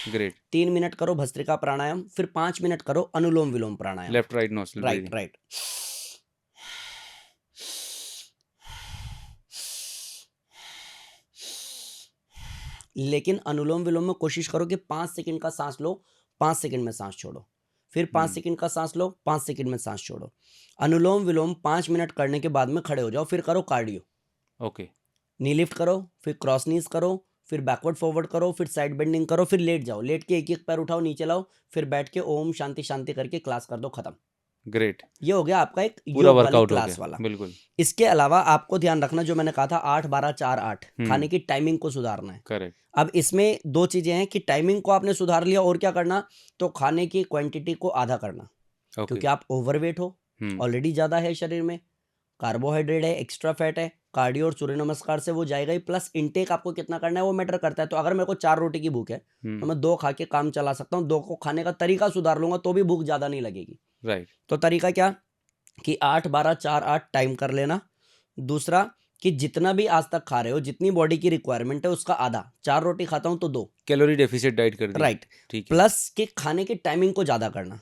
ग्रेट। 3 मिनट करो भस्त्रिका प्राणायाम, फिर 5 मिनट करो anulom vilom pranayam. Left right nostril right, breathing. Right. लेकिन अनुलोम-विलोम में कोशिश करो कि 5 सेकंड का साँस लो, 5 सेकंड में साँस छोड़ो। फिर 5 हुँ, सेकंड का साँस लो, 5 सेकंड में साँस छोड़ो। अनुलोम-विलोम 5 मिनट करने के बाद में खड़े हो जाओ, फिर करो कार्डियो। ओके, नी लिफ्ट करो, फिर क्रॉस नीज करो, फिर बैकवर्ड फॉरवर्ड करो, फिर साइड बेंडिंग करो, फिर लेट जाओ, लेट के एक एक पैर उठाओ नीचे लाओ, फिर बैठ के ओम शांति शांति करके क्लास कर दो खत्म। ग्रेट। ये हो गया आपका एक पूरा योग वाली वर्कआउट हो क्लास गया, वाला। बिल्कुल। इसके अलावा आपको ध्यान रखना, जो मैंने कहा था 8-12-4-8 खाने हुँ, की टाइमिंग को सुधारना है। करेक्ट, अब इसमें 2 चीजें हैं कि टाइमिंग को आपने सुधार लिया और क्या करना, तो खाने की क्वांटिटी को आधा करना, ओके। क्योंकि आप ओवरवेट हो, हुँ, ऑलरेडी ज्यादा है शरीर में, कार्बोहाइड्रेट है, एक्स्ट्रा फैट है, कार्डियो और सूर्य नमस्कार से वो जाएगा ही, प्लस इनटेक आपको कितना करना है वो मैटर करता है। तो अगर मेरे को 4 रोटी की भूख है तो हुँ, मैं 2 खा के काम चला सकता हूँ, 2 को खाने का तरीका सुधार लूंगा तो भी भूख ज़्यादा नहीं लगेगी। राइट, तो तरीका क्या कि 8-12-4-8 टाइम कर लेना। दूसरा कि जितना भी आज तक खा रहे हो, जितनी बॉडी की रिक्वायरमेंट है उसका आधा, 4 रोटी खाता हूँ तो 2, कैलोरी डेफिसिट डाइट कर दी। राइट। ठीक है। प्लस कि खाने की टाइमिंग को ज़्यादा करना।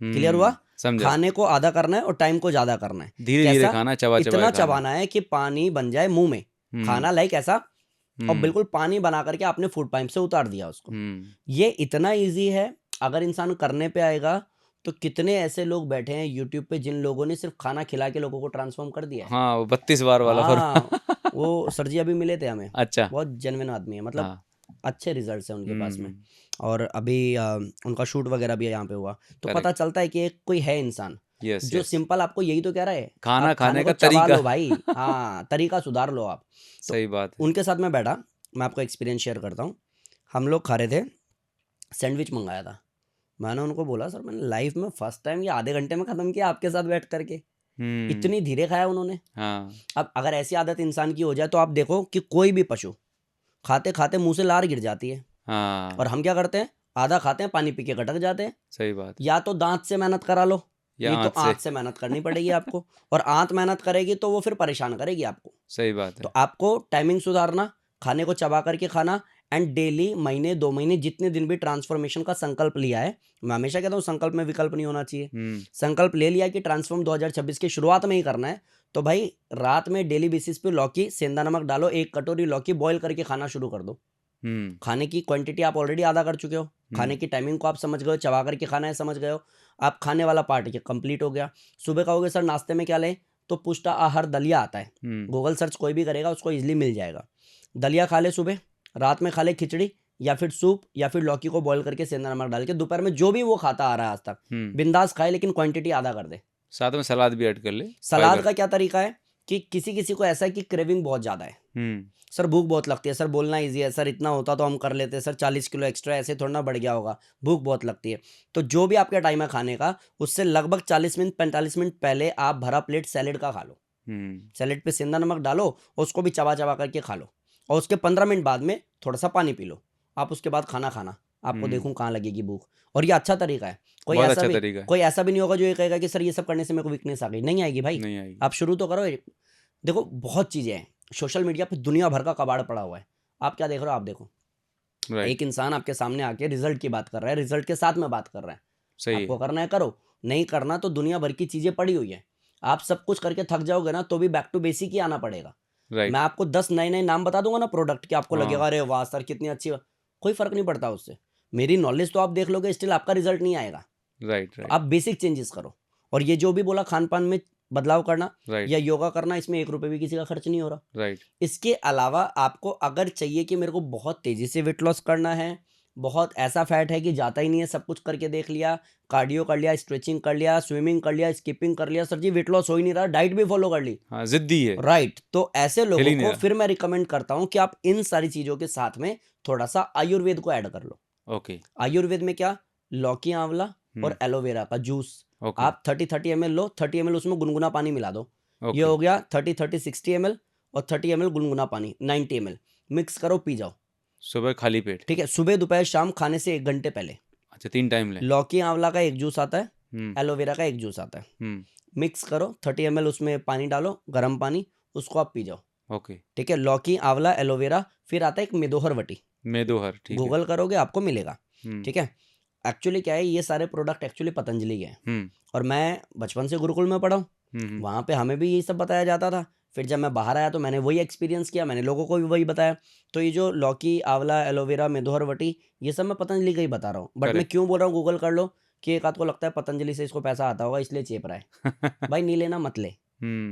क्लियर हुआ? हुँ, समझा। खाने को आधा करना है और टाइम को ज़्यादा करना है। धीरे-धीरे कैसा? खाना, चबा-चबाए इतना खाना है। चबाना है कि पानी बन जाए मुँह में। हुँ, खाना लाइक ऐसा, और हुँ, बिल्कुल पानी बना करके आपने फूड पाइप से उतार दिया उसको। हुँ, ये इतना ईज़ी है, अगर इंसान करने पे आएगा तो कितने ऐसे लोग बैठे हैं यूट्यूब पे जिन लोगों ने सिर्फ खाना खिला के लोगों को ट्रांसफॉर्म कर दिया है। हाँ, वो 32 बार वाला हाँ, फॉर्मूला। वो सर जी अभी मिले थे हमें, अच्छा। बहुत जेन्युइन आदमी है, मतलब हाँ। अच्छे रिजल्ट्स हैं उनके पास में। हम्म। और अभी उनका शूट वगैरह भी यहाँ पे हुआ, तो पता करेक्ट। चलता है कि एक कोई है इंसान यस जो यस। सिंपल आपको यही तो कह रहा है, खाना आप खाने खाने को का चबा तरीका। लो भाई, हाँ तरीका सुधार लो आप। तो सही बात है। उनके साथ मैं बैठा, मैं आपको एक्सपीरियंस शेयर करता हूँ। हम लोग खा रहे थे, सैंडविच मंगाया था। मैंने उनको बोला सर मैंने लाइफ में फर्स्ट टाइम ये आधे घंटे में ख़त्म किया आपके साथ बैठ करके। हम्म। इतनी धीरे खाया उन्होंने। हाँ। अब अगर ऐसी आदत इंसान की हो जाए तो आप देखो कि कोई भी पशु खाते खाते मुंह से लार गिर जाती है, हाँ। और हम क्या करते हैं, आधा खाते हैं पानी पी के गटक जाते हैं। सही बात है। या तो दांत से मेहनत करा लो, या नहीं तो आँच से। आंत से मेहनत करनी पड़ेगी आपको, और आंत मेहनत करेगी तो वो फिर परेशान करेगी आपको। सही बात तो है। आपको टाइमिंग सुधारना, खाने को चबा करके खाना, एंड डेली महीने 2 महीने जितने दिन भी ट्रांसफॉर्मेशन का संकल्प लिया है, मैं हमेशा कहता हूँ संकल्प में विकल्प नहीं होना चाहिए। संकल्प ले लिया कि ट्रांसफॉर्म 2026 की शुरुआत में ही करना है, तो भाई रात में डेली बेसिस पे लौकी सेंधा नमक डालो, 1 कटोरी लौकी बॉईल करके खाना शुरू कर दो। खाने की क्वांटिटी आप ऑलरेडी आधा कर चुके हो, खाने की टाइमिंग को आप समझ गए हो, चबा करके खाना है समझ गए हो, आप खाने वाला पार्ट ये कंप्लीट हो गया। सुबह कहोगे सर नाश्ते में क्या लें, तो पुष्टा आहार दलिया आता है, गूगल सर्च कोई भी करेगा उसको इजीली मिल जाएगा। दलिया खा ले सुबह, रात में खा ले खिचड़ी या फिर सूप, या फिर लौकी को बॉईल करके सेंधा नमक डाल के, दोपहर में जो भी वो खाता आ रहा है आज तक बिंदास खाए, लेकिन क्वांटिटी आधा कर दे। साथ में सलाद भी ऐड कर ले। सलाद फाइबर। का क्या तरीका है कि किसी किसी को ऐसा है कि क्रेविंग बहुत ज़्यादा है, सर भूख बहुत लगती है, सर बोलना इजी है, सर इतना होता तो हम कर लेते, सर 40 किलो एक्स्ट्रा ऐसे थोड़ा ना बढ़ गया होगा, भूख बहुत लगती है। तो जो भी आपका टाइम है खाने का, उससे लगभग 40 मिनट 45 मिनट पहले आप भरा प्लेट सैलेड का खा लो। सैलेड पे सेंधा नमक डालो, उसको भी चबा चबा करके खा लो, और उसके 15 मिनट बाद में थोड़ा सा पानी पी लो। आप उसके बाद खाना खाना, आपको देखूं कहाँ लगेगी भूख। और ये अच्छा तरीका है, कोई बहुत ऐसा अच्छा भी तरीका है। कोई ऐसा भी नहीं होगा जो ये कहेगा कि सर ये सब करने से मेरे को वीकनेस आ गई, नहीं आएगी भाई। नहीं आएगी। आप शुरू तो करो। देखो बहुत चीज़ें हैं सोशल मीडिया पे, दुनिया भर का कबाड़ पड़ा हुआ है, आप क्या देख रहे हो, आप देखो। राइट। एक इंसान आपके सामने आके रिजल्ट की बात कर रहा है, रिजल्ट के साथ में बात कर रहा है, सही आपको है। करना है करो, नहीं करना तो दुनिया भर की चीज़ें पड़ी हुई है। आप सब कुछ करके थक जाओगे ना, तो भी बैक टू बेसिक ही आना पड़ेगा। मैं राइट। आपको 10 नए नए नाम बता दूंगा ना प्रोडक्ट के, आपको लगेगा हाँ। अरे वाह सर कितनी अच्छी कोई फर्क नहीं पड़ता उससे। मेरी नॉलेज तो आप देख लोगे, स्टिल आपका रिजल्ट नहीं आएगा। राइट तो राइट आप बेसिक चेंजेस करो। और ये जो भी बोला खान पान में बदलाव करना राइट या योगा करना, इसमें 1 रुपए भी किसी का खर्च नहीं हो रहा। राइट। इसके अलावा आपको अगर चाहिए कि मेरे को बहुत तेजी से वेट लॉस करना है, बहुत ऐसा फैट है कि जाता ही नहीं है, सब कुछ करके देख लिया, कार्डियो कर लिया, स्ट्रेचिंग कर लिया, स्विमिंग कर लिया, स्किपिंग कर लिया, सर जी वेट लॉस हो ही नहीं रहा, डाइट भी फॉलो कर ली, हाँ, जिद्दी है। राइट, तो ऐसे हिल लोगों ही नहीं को रहा। फिर मैं रिकमेंड करता हूं कि आप इन सारी चीजों के साथ में थोड़ा सा आयुर्वेद को ऐड कर लो। ओके। आयुर्वेद में क्या, लौकी आंवला और एलोवेरा का जूस, ओके। आप 30 ml लो, 30 ml उसमें गुनगुना पानी मिला दो, ये ओके। हो गया 30 ml, और 30 ml गुनगुना पानी 90 ml, मिक्स करो पी जाओ। सुबह खाली पेट। ठीक है, सुबह दोपहर शाम खाने से 1 घंटे पहले। अच्छा, 3 टाइम लें। लौकी आंवला का एक जूस आता है, हम्म एलोवेरा का एक जूस आता है, हम्म मिक्स करो, 30 ml उसमें पानी डालो, गर्म पानी, उसको आप पी जाओ। ओके। ठीक है, लौकी आंवला एलोवेरा, फिर आता है एक मेदोहर वटी, मेदोहर, ठीक है। गूगल करोगे आपको मिलेगा। हम्म ठीक है, एक्चुअली क्या है, ये सारे प्रोडक्ट एक्चुअली पतंजलि के हैं, हम्म और मैं बचपन से गुरुकुल में पढ़ा हूँ, हम्म वहाँ पे हमें भी यही सब बताया जाता था। फिर जब मैं बाहर आया तो मैंने वही एक्सपीरियंस किया, मैंने लोगों को भी वही बताया। तो ये जो लौकी आंवला एलोवेरा मेदोहर वटी, ये सब मैं पतंजलि का ही बता रहा हूँ, बट मैं करेक्ट। क्यों बोल रहा हूँ गूगल कर लो, कि एक आध को लगता है पतंजलि से इसको पैसा आता होगा इसलिए चेप रहा है। भाई नहीं लेना मत ले,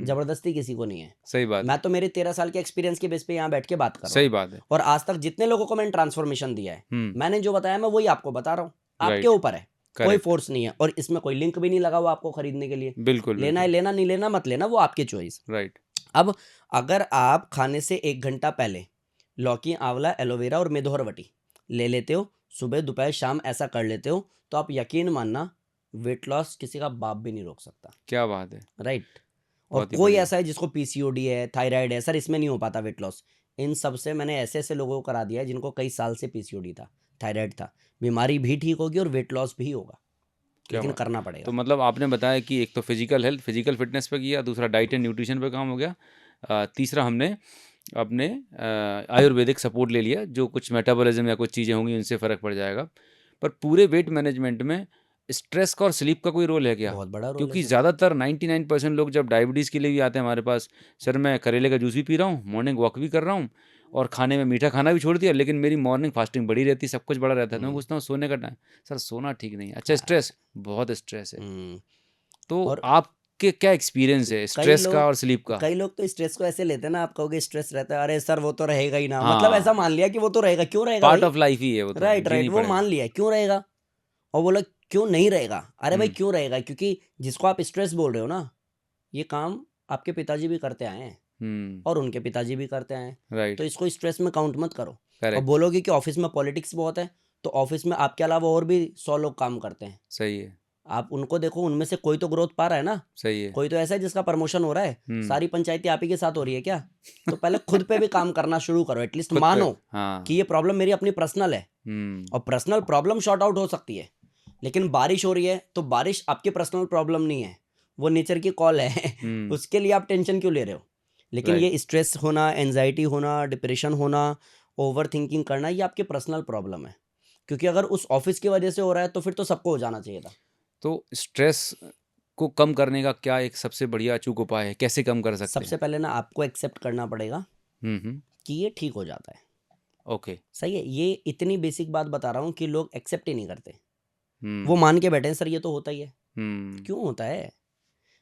जबरदस्ती किसी को नहीं है। सही बात है। मैं तो मेरे 13 साल के एक्सपीरियंस के बेस पे यहाँ बैठ के बात कर रहा सही हूँ, बात है। और आज तक जितने लोगों को मैंने ट्रांसफॉर्मेशन दिया है, मैंने जो बताया मैं वही आपको बता रहा हूँ, आपके राइट। ऊपर है, कोई करेक्ट। फोर्स नहीं है, और इसमें कोई लिंक भी नहीं लगा हुआ आपको खरीदने के लिए। बिल्कुल लेना है बिल्कुल। लेना, नहीं लेना मत लेना, वो आपकी चॉइस। राइट। अब अगर आप खाने से 1 घंटा पहले लौकी आंवला एलोवेरा और मेदोहर वटी ले लेते हो, सुबह दोपहर शाम ऐसा कर लेते हो, तो आप यकीन मानना वेट लॉस किसी का बाप भी नहीं रोक सकता, क्या बात है। राइट। और बहुत ही कोई बढ़िया। ऐसा है जिसको पीसीओडी है, थायराइड है, सर इसमें नहीं हो पाता वेट लॉस, इन सब से मैंने ऐसे ऐसे लोगों को करा दिया है जिनको कई साल से पीसीओडी था, थायराइड था, बीमारी भी ठीक होगी और वेट लॉस भी होगा, क्या लेकिन बात। करना तो पड़ेगा। मतलब आपने बताया कि एक तो फिजिकल हेल्थ, फिजिकल फिटनेस पे किया, दूसरा डाइट एंड न्यूट्रिशन पे काम हो गया, तीसरा हमने अपने आयुर्वेदिक सपोर्ट ले लिया, जो कुछ मेटाबॉलिज्म या कुछ चीज़ें होंगी उनसे फ़र्क पड़ जाएगा। पर पूरे वेट मैनेजमेंट में स्ट्रेस का और स्लीप का कोई रोल है क्या? बहुत बड़ा रोल है क्योंकि सर। ज़्यादातर 99% लोग जब डायबिटीज़ के लिए भी आते हैं हमारे पास, सर मैं करेले का जूस भी पी रहा हूँ, मॉर्निंग वॉक भी कर रहा हूँ और खाने में मीठा खाना भी छोड़ दिया, लेकिन मेरी मॉर्निंग फास्टिंग बढ़ी रहती, सब कुछ बढ़ा रहता है। तो मैं पूछता हूँ सोने का टाइम, सर सोना ठीक नहीं है। अच्छा, स्ट्रेस, बहुत स्ट्रेस है। हम्म, तो और आपके क्या एक्सपीरियंस है कई स्ट्रेस का लोग और स्लीप का? कई लोग तो स्ट्रेस को ऐसे लेते हैं ना, आप कहोगे स्ट्रेस रहता है, अरे सर वो तो रहेगा ही ना, मतलब ऐसा हाँ, मान लिया कि वो तो रहेगा, क्यों रहेगा पार्ट भाई। ऑफ लाइफ ही है वो, तो राइट जीनी राइट, वो पड़ेगा। मान लिया क्यों रहेगा। और बोला क्यों नहीं रहेगा, अरे भाई हम्म। क्यों रहेगा, क्योंकि जिसको आप स्ट्रेस बोल रहे हो ना, ये काम आपके पिताजी भी करते आए हैं हम्म। और उनके पिताजी भी करते आए हैं। तो राइट। इसको स्ट्रेस में काउंट मत करो। और करेक्ट। बोलोगे कि ऑफिस में पॉलिटिक्स बहुत है, तो ऑफिस में आपके अलावा और भी 100 लोग काम करते हैं, सही है। आप उनको देखो, उनमें से कोई तो ग्रोथ पा रहा है ना, सही है। कोई तो ऐसा है जिसका प्रमोशन हो रहा है। हम्म। सारी पंचायती आप ही के साथ हो रही है क्या? तो पहले खुद पे भी काम करना शुरू करो, एटलीस्ट खुद पे। मानो कि हाँ। ये प्रॉब्लम मेरी अपनी पर्सनल है। हम्म। और पर्सनल प्रॉब्लम शॉर्ट आउट हो सकती है, लेकिन बारिश हो रही है तो बारिश आपकी पर्सनल प्रॉब्लम नहीं है, वो नेचर की कॉल है हम्म। उसके लिए आप टेंशन क्यों ले रहे हो। लेकिन राइट। ये स्ट्रेस होना, एंजाइटी होना, डिप्रेशन होना, ओवर थिंकिंग करना, ये आपकी पर्सनल प्रॉब्लम है। क्योंकि अगर उस ऑफिस की वजह से हो रहा है तो फिर तो सबको हो जाना चाहिए था। तो स्ट्रेस को कम करने का क्या एक सबसे बढ़िया अचूक उपाय है, कैसे कम कर सकते सबसे हैं? पहले ना आपको एक्सेप्ट करना पड़ेगा हम्म। कि ये ठीक हो जाता है। ओके। सही है, ये इतनी बेसिक बात बता रहा हूँ कि लोग एक्सेप्ट ही नहीं करते। वो हम्म। मान के बैठे हैं सर ये तो होता ही है। हम्म। क्यों होता है?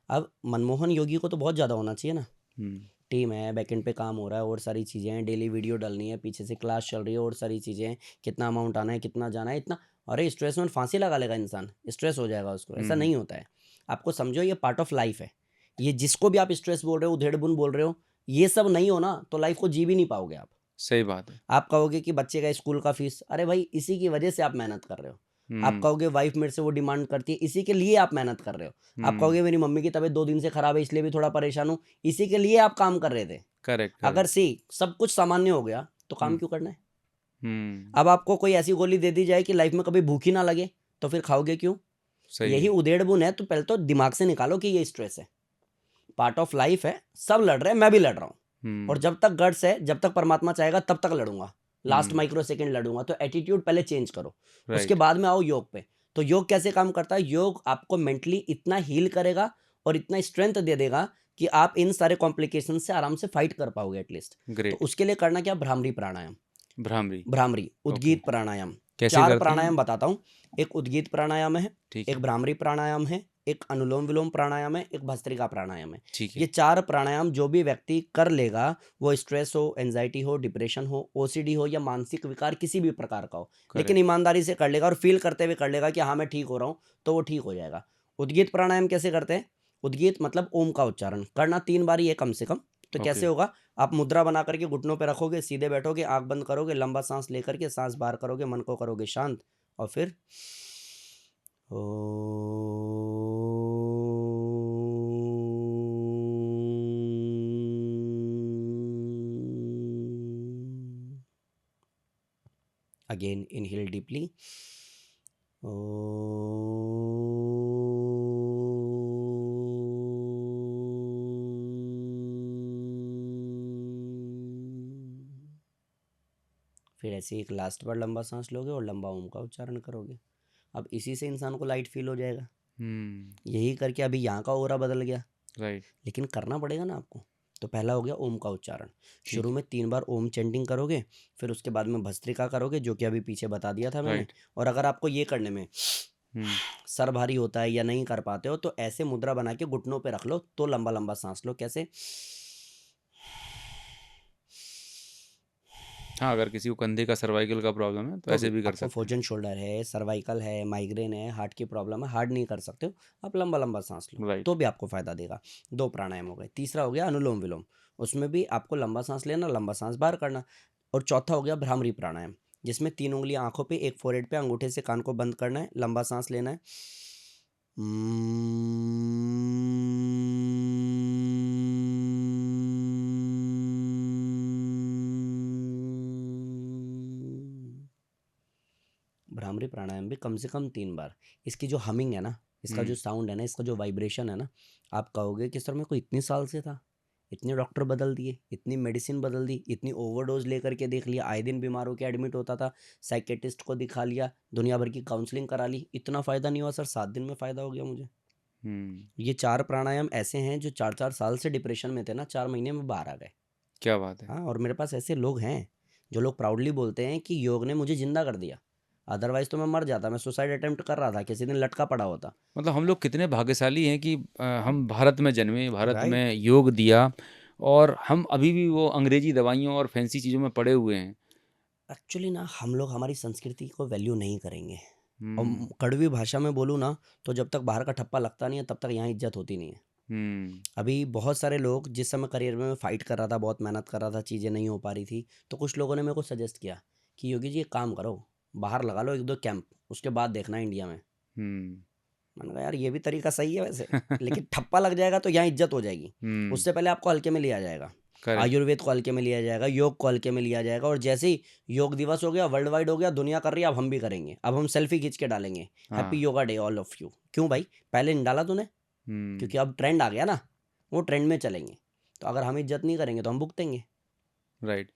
अब मनमोहन योगी को तो बहुत ज़्यादा होना चाहिए ना, हम्म। टीम है, बैकएंड पे काम हो रहा है और सारी चीज़ें हैं, डेली वीडियो डालनी है, पीछे से क्लास चल रही है और सारी चीज़ें हैं, कितना अमाउंट आना है, कितना जाना है, इतना। अरे स्ट्रेस में फांसी लगा लेगा इंसान, स्ट्रेस हो जाएगा उसको, ऐसा हम्म। नहीं होता है। आपको समझो ये पार्ट ऑफ लाइफ है। ये जिसको भी आप स्ट्रेस बोल रहे हो, उधेड़ बुन बोल रहे हो, ये सब नहीं हो ना तो लाइफ को जी भी नहीं पाओगे आप। सही बात है। आप कहोगे कि बच्चे का स्कूल का फीस, अरे भाई इसी की वजह से आप मेहनत कर रहे हो। आप हम्म। कहोगे वाइफ मेरे से वो डिमांड करती है, इसी के लिए आप मेहनत कर रहे हो। आप हम्म। कहोगे मेरी मम्मी की तबीयत 2 दिन से खराब है इसलिए भी थोड़ा परेशान हूँ, इसी के लिए आप काम कर रहे थे। करेक्ट। अगर करेक्ट। सब कुछ सामान्य हो गया तो काम हम्म। क्यों करना है? हम्म। अब आपको कोई ऐसी गोली दे दी जाए कि लाइफ में कभी भूख ही ना लगे, तो फिर खाओगे क्यों? सही यही है। उधेड़ बुन है। तो पहले तो दिमाग से निकालो कि ये स्ट्रेस है, पार्ट ऑफ लाइफ है, सब लड़ रहे हैं, मैं भी लड़ रहा हूँ। और हम्म। जब तक गट्स है, जब तक परमात्मा चाहेगा तब तक लड़ूंगा, लास्ट हम्म। माइक्रो सेकेंड लड़ूंगा। तो एटीट्यूड पहले चेंज करो, उसके राइट। बाद में आओ योग पे। तो योग कैसे काम करता है? योग आपको मेंटली इतना हील करेगा और इतना स्ट्रेंथ दे देगा कि आप इन सारे कॉम्प्लिकेशन से आराम से फाइट कर पाओगे एटलीस्ट। तो ग्रेट। उसके लिए करना क्या? भ्रामरी प्राणायाम, भ्रामरी। भ्रामरी, ओके। उद्गीत प्राणायाम। कैसे 4 करते हैं? प्राणायाम बताता हूँ। एक उद्गीत प्राणायाम है, ठीक एक है। भ्रामरी प्राणायाम है, एक अनुलोम विलोम प्राणायाम है, एक भस्त्रिका प्राणायाम है। ठीक ये है। 4 प्राणायाम जो भी व्यक्ति कर लेगा, वो स्ट्रेस हो, एंजाइटी हो, डिप्रेशन हो, ओसीडी हो या मानसिक विकार किसी भी प्रकार का हो, लेकिन करेक्ट। ईमानदारी से कर लेगा और फील करते हुए कर लेगा कि हाँ मैं ठीक हो रहा हूँ, तो वो ठीक हो जाएगा। उद्गीत प्राणायाम कैसे करते हैं? उद्गीत मतलब ओम का उच्चारण करना 3 बार ही है कम से कम। तो ओके। कैसे होगा? आप मुद्रा बना करके घुटनों पे रखोगे, सीधे बैठोगे, आंख बंद करोगे, लंबा सांस लेकर के सांस बाहर करोगे, मन को करोगे शांत, और फिर अगेन इनहेल डीपली, फिर ऐसे एक लास्ट बार लंबा सांस लोगे और लंबा ओम का उच्चारण करोगे। अब इसी से इंसान को लाइट फील हो जाएगा। हम्म। यही करके अभी यहाँ का ओरा बदल गया, राइट। लेकिन करना पड़ेगा ना आपको। तो पहला हो गया ओम का उच्चारण। ठीक शुरू है। में 3 बार ओम चैंटिंग करोगे, फिर उसके बाद में भस्त्रिका करोगे जो कि अभी पीछे बता दिया था मैंने। राइट। और अगर आपको ये करने में हम्म। सर भारी होता है या नहीं कर पाते हो, तो ऐसे मुद्रा बना के घुटनों पे रख लो, तो लंबा लंबा सांस लो। कैसे? हाँ, अगर किसी को कंधे का सर्वाइकल का प्रॉब्लम है तो तो ऐसे भी भी कर आपको सकते हैं। फोजन शोल्डर है, सर्वाइकल है, माइग्रेन है, हार्ट की प्रॉब्लम है, हार्ड नहीं कर सकते हो, आप लंबा लंबा सांस लो राइट। तो भी आपको फायदा देगा। 2 प्राणायाम हो गए। तीसरा हो गया अनुलोम विलोम, उसमें भी आपको लंबा सांस लेना, लंबा सांस बाहर करना। और चौथा हो गया भ्रामरी प्राणायाम, जिसमें 3 उंगलियां आंखों पे, एक फोrehead पे, अंगूठे से कान को बंद करना है, लंबा सांस लेना है। भ्रामरी प्राणायाम भी कम से कम 3 बार। इसकी जो हमिंग है ना, इसका जो हम्म। साउंड है ना, इसका जो वाइब्रेशन है ना, आप कहोगे कि सर मैं को इतने साल से था, इतने डॉक्टर बदल दिए, इतनी मेडिसिन बदल दी, इतनी ओवरडोज लेकर के देख लिया, आए दिन बीमार होकर एडमिट होता था, साइकेट्रिस्ट को दिखा लिया, दुनिया भर की काउंसलिंग करा ली, इतना फ़ायदा नहीं हुआ सर, 7 दिन में फ़ायदा हो गया मुझे। हम्म। ये 4 प्राणायाम ऐसे हैं जो 4-4 साल से डिप्रेशन में थे ना, 4 महीने में बाहर आ गए। क्या बात है। हाँ, और मेरे पास ऐसे लोग हैं जो लोग प्राउडली बोलते हैं कि योग ने मुझे जिंदा कर दिया, अदरवाइज तो मैं मर जाता, मैं सुसाइड अटेम्प्ट कर रहा था, किसी दिन लटका पड़ा होता। मतलब हम लोग कितने भाग्यशाली हैं कि हम भारत में जन्मे, भारत राइट। में योग दिया, और हम अभी भी वो अंग्रेजी दवाइयों और फैंसी चीज़ों में पड़े हुए हैं। एक्चुअली ना हम लोग हमारी संस्कृति को वैल्यू नहीं करेंगे। और हुँ, कड़वी भाषा में बोलूँ ना, तो जब तक बाहर का ठप्पा लगता नहीं है तब तक यहाँ इज्जत होती नहीं है। हुँ, अभी बहुत सारे लोग, जिस समय करियर में मैं फाइट कर रहा था, बहुत मेहनत कर रहा था, चीज़ें नहीं हो पा रही थी, तो कुछ लोगों ने मेरे को सजेस्ट किया कि योगी जी एक काम करो, बाहर लगा लो 1-2 कैंप, उसके बाद देखना इंडिया में। हुँ। मैंने कहा यार ये भी तरीका सही है वैसे, लेकिन ठप्पा लग जाएगा तो यहाँ इज्जत हो जाएगी। हुँ, उससे पहले आपको हल्के में लिया जाएगा, करेक्ट। आयुर्वेद को हल्के में लिया जाएगा, योग को हल्के में लिया जाएगा, और जैसे ही योग दिवस हो गया, वर्ल्ड वाइड हो गया, दुनिया कर रही है, अब हम भी करेंगे, अब हम सेल्फी खींच के डालेंगे, हैप्पी हाँ, yoga day all of you. क्यों भाई, पहले नहीं डाला तूने? हुँ, क्योंकि अब ट्रेंड आ गया ना, वो ट्रेंड में चलेंगे। तो अगर हम इज्जत नहीं करेंगे तो हम भुगतेंगे। राइट।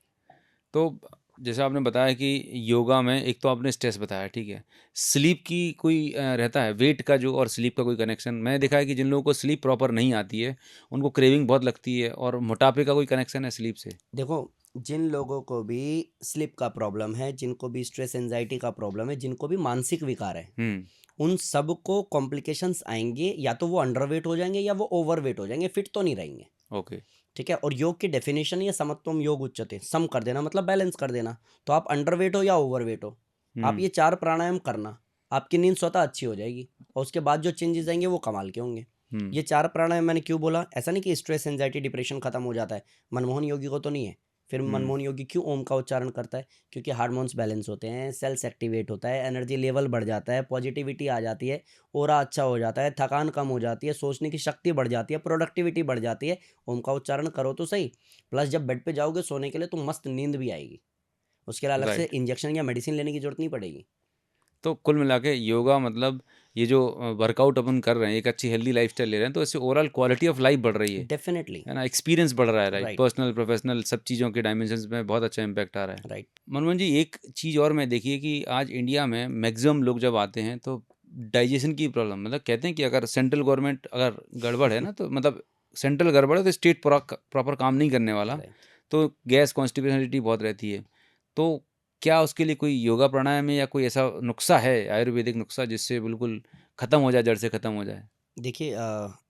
तो जैसे आपने बताया कि योगा में एक तो आपने स्ट्रेस बताया, ठीक है। स्लीप की कोई रहता है वेट का जो, और स्लीप का कोई कनेक्शन? मैंने देखा है कि जिन लोगों को स्लीप प्रॉपर नहीं आती है, उनको क्रेविंग बहुत लगती है, और मोटापे का कोई कनेक्शन है स्लीप से? देखो, जिन लोगों को भी स्लीप का प्रॉब्लम है, जिनको भी स्ट्रेस एंजाइटी का प्रॉब्लम है, जिनको भी मानसिक विकार है, हुँ, उन सबको कॉम्प्लिकेशंस आएंगे, या तो वो अंडरवेट हो जाएंगे या वो ओवरवेट हो जाएंगे, फिट तो नहीं रहेंगे। ओके। ठीक है, और योग की डेफिनेशन ये समत्वम योग उच्चते, सम कर देना मतलब बैलेंस कर देना। तो आप अंडरवेट हो या ओवरवेट हो, आप हुँ, ये 4 प्राणायाम करना, आपकी नींद स्वतः अच्छी हो जाएगी, और उसके बाद जो चेंजेस आएंगे वो कमाल के होंगे। हुँ, ये 4 प्राणायाम मैंने क्यों बोला, ऐसा नहीं कि स्ट्रेस एंजाइटी डिप्रेशन खत्म हो जाता है, मनमोहन योगी को तो नहीं है। फिर हुँ, मनमोहन योगी क्यों ओम का उच्चारण करता है? क्योंकि हार्मोन्स बैलेंस होते हैं, सेल्स एक्टिवेट होता है, एनर्जी लेवल बढ़ जाता है, पॉजिटिविटी आ जाती है, ऑरा अच्छा हो जाता है, थकान कम हो जाती है, सोचने की शक्ति बढ़ जाती है, प्रोडक्टिविटी बढ़ जाती है। ओम का उच्चारण करो तो सही। प्लस जब बेड पे जाओगे सोने के लिए तो मस्त नींद भी आएगी। उसके लिए अलग से राइट। इंजेक्शन या मेडिसिन लेने की जरूरत नहीं पड़ेगी। तो कुल मिला के योगा मतलब ये जो वर्कआउट अपन कर रहे हैं, एक अच्छी हेल्दी लाइफ़स्टाइल ले रहे हैं, तो इससे ओवरऑल क्वालिटी ऑफ लाइफ़ बढ़ रही डेफिनेटली। है ना? एक्सपीरियंस बढ़ रहा है, राइट? राइट। पर्सनल, प्रोफ़ेशनल सब चीज़ों के डायमेंशंस में बहुत अच्छा इम्पैक्ट आ रहा है। राइट। मनमोहन जी, एक चीज़ और मैं देखिए कि आज इंडिया में मैक्सिमम लोग जब आते हैं तो डाइजेशन की प्रॉब्लम, मतलब कहते हैं कि अगर सेंट्रल गवर्नमेंट अगर गड़बड़ है ना, तो मतलब सेंट्रल गड़बड़ है तो स्टेट प्रॉपर काम नहीं करने वाला, राइट। तो गैस कॉन्स्टिपेशनलिटी बहुत रहती है। तो क्या उसके लिए कोई योगा प्राणायाम है या कोई ऐसा नुस्खा है, आयुर्वेदिक नुस्खा, जिससे बिल्कुल ख़त्म हो जाए, जड़ से ख़त्म हो जाए? देखिए,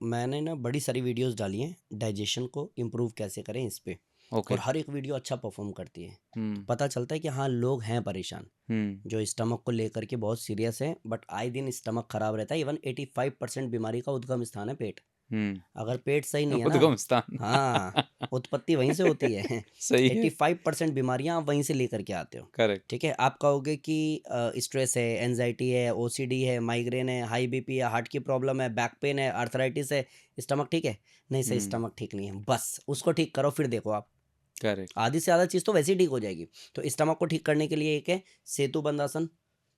मैंने ना बड़ी सारी वीडियोस डाली हैं डाइजेशन को इम्प्रूव कैसे करें इस पे, ओके। और हर एक वीडियो अच्छा परफॉर्म करती है। तो हुँ, पता चलता है कि हाँ, लोग हैं परेशान, हुँ। जो स्टमक को लेकर के बहुत सीरियस हैं, बट आए दिन स्टमक खराब रहता है। इवन 85% बीमारी का उद्गम स्थान है पेट। हुँ। अगर पेट सही नहीं है ना, उद्गम स्थान। हाँ, उत्पत्ति वहीं से होती है। सही है। 85% बीमारियां आप वहीं से लेकर के आते हो। करेक्ट। ठीक है, आप कहोगे कि स्ट्रेस है, एनजाइटी है, ओसीडी है, माइग्रेन है, हाई बीपी है, हार्ट की प्रॉब्लम है, बैक पेन है, आर्थराइटिस है, स्टमक ठीक है? नहीं सर, हुँ, स्टमक ठीक नहीं है, बस उसको ठीक करो, फिर देखो आप, करेक्ट। आधी से ज़्यादा चीज़ तो वैसे ही ठीक हो जाएगी। तो स्टमक को ठीक करने के लिए एक है सेतु बंदासन,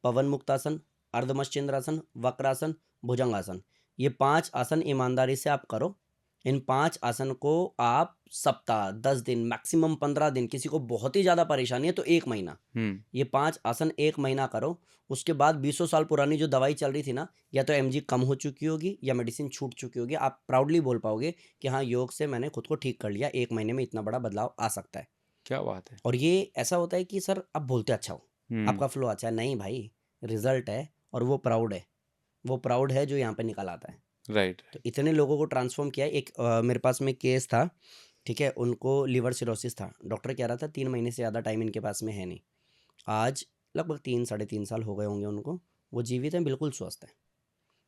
पवन मुक्तासन, अर्धमश्चिंद्रासन, वक्रासन, भुजंगासन। ये 5 आसन ईमानदारी से आप करो। इन 5 आसन को आप सप्ताह, 10 दिन, मैक्सिमम 15 दिन, किसी को बहुत ही ज़्यादा परेशानी है तो 1 महीना, हुँ, ये 5 आसन 1 महीना करो। उसके बाद बीसों साल पुरानी जो दवाई चल रही थी ना, या तो एमजी कम हो चुकी होगी या मेडिसिन छूट चुकी होगी। आप प्राउडली बोल पाओगे कि हाँ, योग से मैंने खुद को ठीक कर लिया, 1 महीने में इतना बड़ा बदलाव आ सकता है। क्या बात है! और ये ऐसा होता है कि सर आप बोलते अच्छा हो, हुँ, आपका फ्लो अच्छा है, नहीं भाई, रिजल्ट है, और वो प्राउड है, वो प्राउड है जो यहाँ पे निकल आता है। राइट, तो इतने लोगों को ट्रांसफॉर्म किया है। एक मेरे पास में केस था, ठीक है, उनको लिवर सिरोसिस था, डॉक्टर कह रहा था 3 महीने से ज़्यादा टाइम इनके पास में है नहीं। आज लगभग 3 साढ़े 3 साल हो गए होंगे उनको, वो जीवित हैं, बिल्कुल स्वस्थ हैं।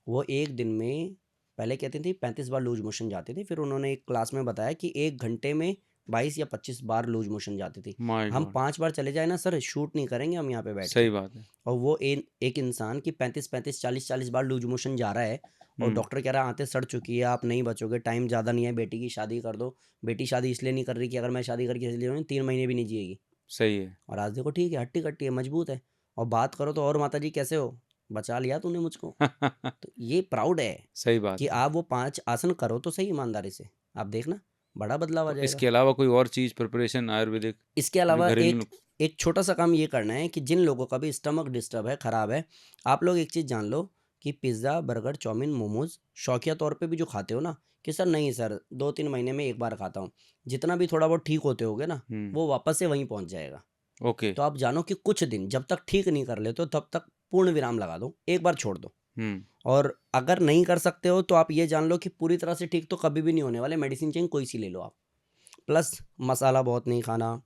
वो एक दिन में, पहले कहती थी 35 बार लूज मोशन जाती थी, फिर उन्होंने एक क्लास में बताया कि 1 घंटे में 22 या 25 बार लूज मोशन जाती थी। माय हम गॉड! 5 बार चले जाए ना सर, शूट नहीं करेंगे हम यहाँ पे बैठ के। सही बात है। और वो एक इंसान की 35 35 40 40 बार लूज मोशन जा रहा है, और हुँ, डॉक्टर कह रहा है आंतें सड़ चुकी है, आप नहीं बचोगे, टाइम ज़्यादा नहीं है, बेटी की शादी कर दो। बेटी शादी इसलिए नहीं कर रही कि अगर मैं शादी करके इसलिए 3 महीने भी नहीं जिएगी। सही है, और आज देखो ठीक है, हट्टी कट्टी है, मजबूत है। और बात करो तो और माता जी कैसे हो, बचा लिया तूने मुझको। तो ये प्राउड है सही कि बात है। आप वो 5 आसन करो तो सही ईमानदारी से, आप देखना बड़ा बदलाव आ तो जाएगा। इसके अलावा कोई और चीज़ प्रिपरेशन आयुर्वेदिक, इसके जो अलावा घरेलू एक एक छोटा-सा काम ये करना है कि जिन लोगों का भी स्टमक डिस्टर्ब है, खराब है, आप लोग एक चीज़ जान लो कि पिज़्ज़ा, बर्गर, चाउमीन, मोमोज़ शौकिया तौर पे भी जो खाते हो ना, कि सर नहीं सर 2-3 महीने में एक बार खाता हूँ। जितना भी थोड़ा बहुत ठीक होते होगे ना, वो वापस से वहीं पहुँच जाएगा। ओके। तो आप जानो कि कुछ दिन जब तक ठीक नहीं कर लेते हो तब तक पूर्ण विराम लगा दो, एक बार छोड़ दो। और अगर नहीं कर सकते हो तो आप ये जान लो कि पूरी तरह से ठीक तो कभी भी नहीं होने वाले, मेडिसिन चेन कोई सी ले लो आप। प्लस मसाला बहुत नहीं खाना,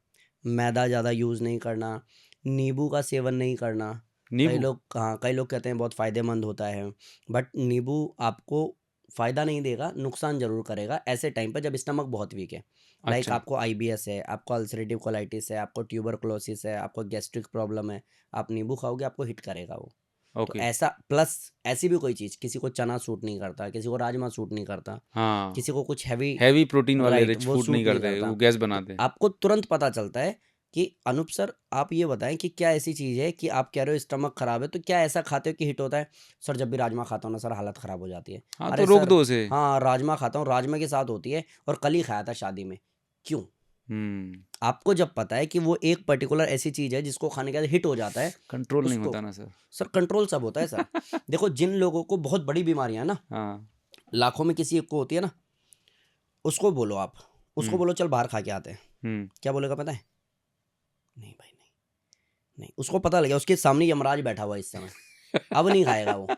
मैदा ज़्यादा यूज़ नहीं करना, नींबू का सेवन नहीं करना। कई नींबू? लोग हाँ, कई लोग कहते हैं बहुत फ़ायदेमंद होता है, बट नींबू आपको फ़ायदा नहीं देगा, नुकसान ज़रूर करेगा ऐसे टाइम पे जब स्टमक बहुत वीक है। लाइक अच्छा। आपको आईबीएस है, आपको अल्सरेटिव कोलाइटिस है, आपको ट्यूबरकुलोसिस है, आपको गैस्ट्रिक प्रॉब्लम है, आप नींबू खाओगे आपको हिट करेगा वो। तो ओके। ऐसा प्लस ऐसी भी कोई चीज़, किसी को चना सूट नहीं करता, किसी को राजमा सूट नहीं करता, हाँ, किसी को कुछ हैवी, हैवी प्रोटीन वाले राइट, रिच वो फूड नहीं सूट नहीं करते, करता। वो गैस तो बनाते हैं। आपको तुरंत पता चलता है कि अनूप सर आप ये बताएं कि क्या ऐसी चीज़ है कि आप कह रहे हो स्टमक खराब है, तो क्या ऐसा खाते हो कि हिट होता है? सर जब भी राजमा खाता हूँ ना सर हालत ख़राब हो जाती है। हाँ, तो अरे रोक सर दो उसे। हाँ, राजमा खाता हूँ, राजमा के साथ होती है और कल ही खाया था शादी में। क्यों? हुँ, आपको जब पता है कि वो एक पर्टिकुलर ऐसी चीज़ है जिसको खाने के बाद हिट हो जाता है, कंट्रोल नहीं उसको होता ना सर। सर कंट्रोल सब होता है सर। देखो जिन लोगों को बहुत बड़ी बीमारियां है ना, हाँ। लाखों में किसी एक को होती है ना, उसको बोलो आप, उसको हुँ, बोलो चल बाहर खा के आते हैं, हुँ। क्या बोलेगा पता है? नहीं भाई नहीं, नहीं। उसको पता लग गया उसके सामने यमराज बैठा हुआ है इस समय, अब नहीं खाएगा वो।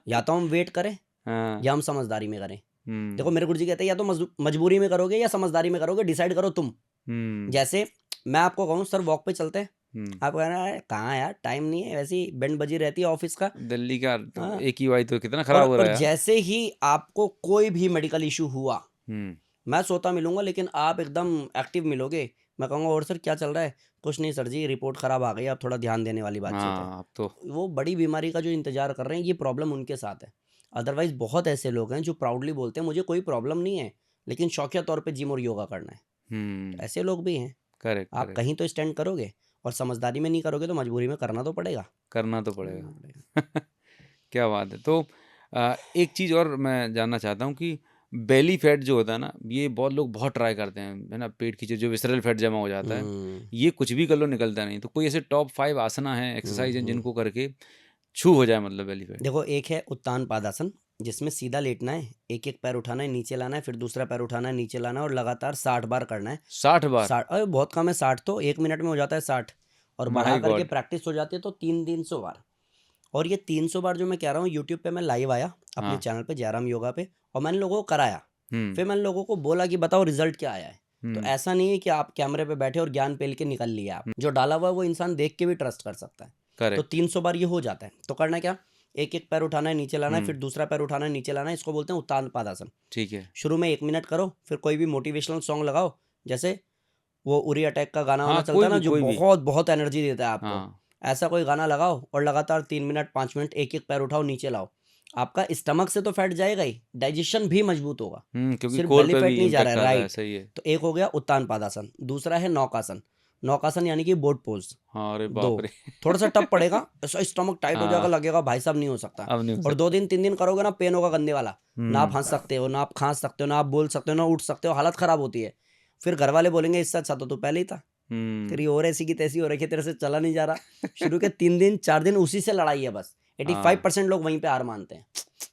या तो हम वेट करें हाँ, या हम समझदारी में करें। देखो हुँ, मेरे गुरुजी कहते हैं या तो मजबूरी में करोगे या समझदारी में करोगे, डिसाइड करो तुम। हुँ, जैसे मैं आपको कहूँ सर वॉक पे चलते हैं, हुँ। आप कह रहे हैं कहाँ यार टाइम नहीं है, वैसे ही बैंड बजी रहती है ऑफिस का। दिल्ली का तो हाँ, AQI तो कितना खराब हो और रहा है। जैसे ही आपको कोई भी मेडिकल इशू हुआ, हुँ, मैं सोता मिलूंगा लेकिन आप एकदम एक्टिव मिलोगे। मैं कहूँगा और सर क्या चल रहा है? कुछ नहीं सर जी, रिपोर्ट खराब आ गई, अब थोड़ा ध्यान देने वाली बातचीत है। हाँ, अब तो तो वो बड़ी बीमारी का जो इंतजार कर रहे हैं, ये प्रॉब्लम उनके साथ है। अदरवाइज बहुत ऐसे लोग हैं जो प्राउडली बोलते हैं मुझे कोई प्रॉब्लम नहीं है, लेकिन शौकिया तौर पे जिम और योगा करना है। तो हुँ, ऐसे लोग भी हैं। करेक्ट, आप करेक्ट। कहीं तो स्टैंड करोगे, और समझदारी में नहीं करोगे तो मजबूरी में करना तो पड़ेगा। करना तो करना पड़ेगा। पड़ेगा। क्या बात है! तो एक चीज़ और मैं जानना चाहता हूँ कि बेली फैट जो होता है ना, ये बहुत लोग बहुत ट्राई करते हैं, है ना? पेट की जो विसरल फैट जमा हो जाता है, हम्म ये कुछ भी कर लो निकलता नहीं। तो कोई ऐसे टॉप 5 आसना हैं, एक्सरसाइज़ हैं हम्म। जिनको करके छू हो जाए मतलब बेली फैट? देखो एक है उत्तान पादासन, जिसमें सीधा लेटना है, एक एक पैर उठाना है नीचे लाना है, फिर दूसरा पैर उठाना है नीचे लाना है, और लगातार 60 बार करना है। 60 बार? 60, अरे बहुत कम है 60, तो 1 मिनट में हो जाता है 60। और बढ़ा माय करके गॉड! प्रैक्टिस हो जाती है तो 300-300 बार। और ये 300 बार जो मैं कह रहा हूँ, यूट्यूब पे मैं लाइव आया अपने हाँ, चैनल पे जयराम योगा पे, और मैंने लोगों को कराया। हुँ, फिर मैंने लोगों को बोला कि बताओ रिजल्ट क्या आया है। तो हुँ, ऐसा नहीं है कि आप कैमरे पे बैठे और ज्ञान पेल के निकल लिया, आप जो डाला हुआ है वो इंसान देख के भी ट्रस्ट कर सकता है। तो करेक्ट, 300 बार ये हो जाता है। तो करना क्या, एक एक पैर उठाना है नीचे लाना है, हुँ, फिर दूसरा पैर उठाना है नीचे लाना है, इसको बोलते हैं उत्तान पादासन। ठीक है। शुरू में 1 मिनट करो, फिर कोई भी मोटिवेशनल सॉन्ग लगाओ, जैसे वो उरी अटैक का गाना वाना हाँ, चलता है ना, जो कोई भी। बहुत बहुत एनर्जी देता है आपको। हाँ, ऐसा कोई गाना लगाओ और लगातार 3 मिनट 5 मिनट एक एक पैर उठाओ नीचे लाओ। आपका स्टमक से तो फैट जाएगा ही, डाइजेशन भी मजबूत होगा, क्योंकि सिर्फ कोर बेली पे फैट भी नहीं जा रहा इम्पैक्ट है, आता है, राइट। सही है। तो एक हो गया उत्तान पादासन, दूसरा है नौकासन। नौकासन यानी कि बोट पोज। हाँ, अरे दो, बाप रे! थोड़ा सा टफ पड़ेगा, ऐसा स्टमक टाइट हो जाएगा, हाँ, लगेगा भाई साहब नहीं हो सकता। अब नहीं हो और सकता। 2 दिन 3 दिन करोगे ना, पेन होगा गंदे वाला, ना आप हुँ, हंस सकते हो, ना आप खांस सकते हो, ना आप बोल सकते हो, ना उठ सकते हो, हालत खराब होती है। फिर घर वाले बोलेंगे इससे अच्छा तो तू पहले ही था, तेरी हुँ। और ऐसी की तैसी हो रखी है, तेरे से चला नहीं जा रहा। शुरू के 3 दिन 4 दिन उसी से लड़ाई है बस। हाँ, 85% लोग वहीं पे हार मानते हैं।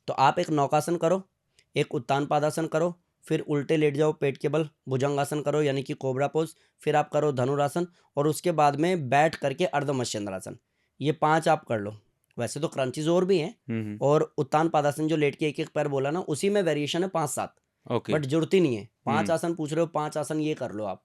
तो आप एक नौकासन करो, एक उत्तान पादासन करो, फिर उल्टे लेट जाओ पेट के बल, भुजंगासन करो यानी कि कोबरा पोज, फिर आप करो धनुरासन, और उसके बाद में बैठ करके अर्धमत्स्यंद्रासन। ये 5 आप कर लो। वैसे तो क्रंचीज और भी हैं, हुँ, हुँ, और उत्तान पादासन जो लेट के एक एक पैर बोला ना, उसी में वेरिएशन है 5-7, ओके, बट जरूरत ही नहीं है। 5 हुँ, आसन पूछ रहे हो, 5 आसन ये कर लो आप,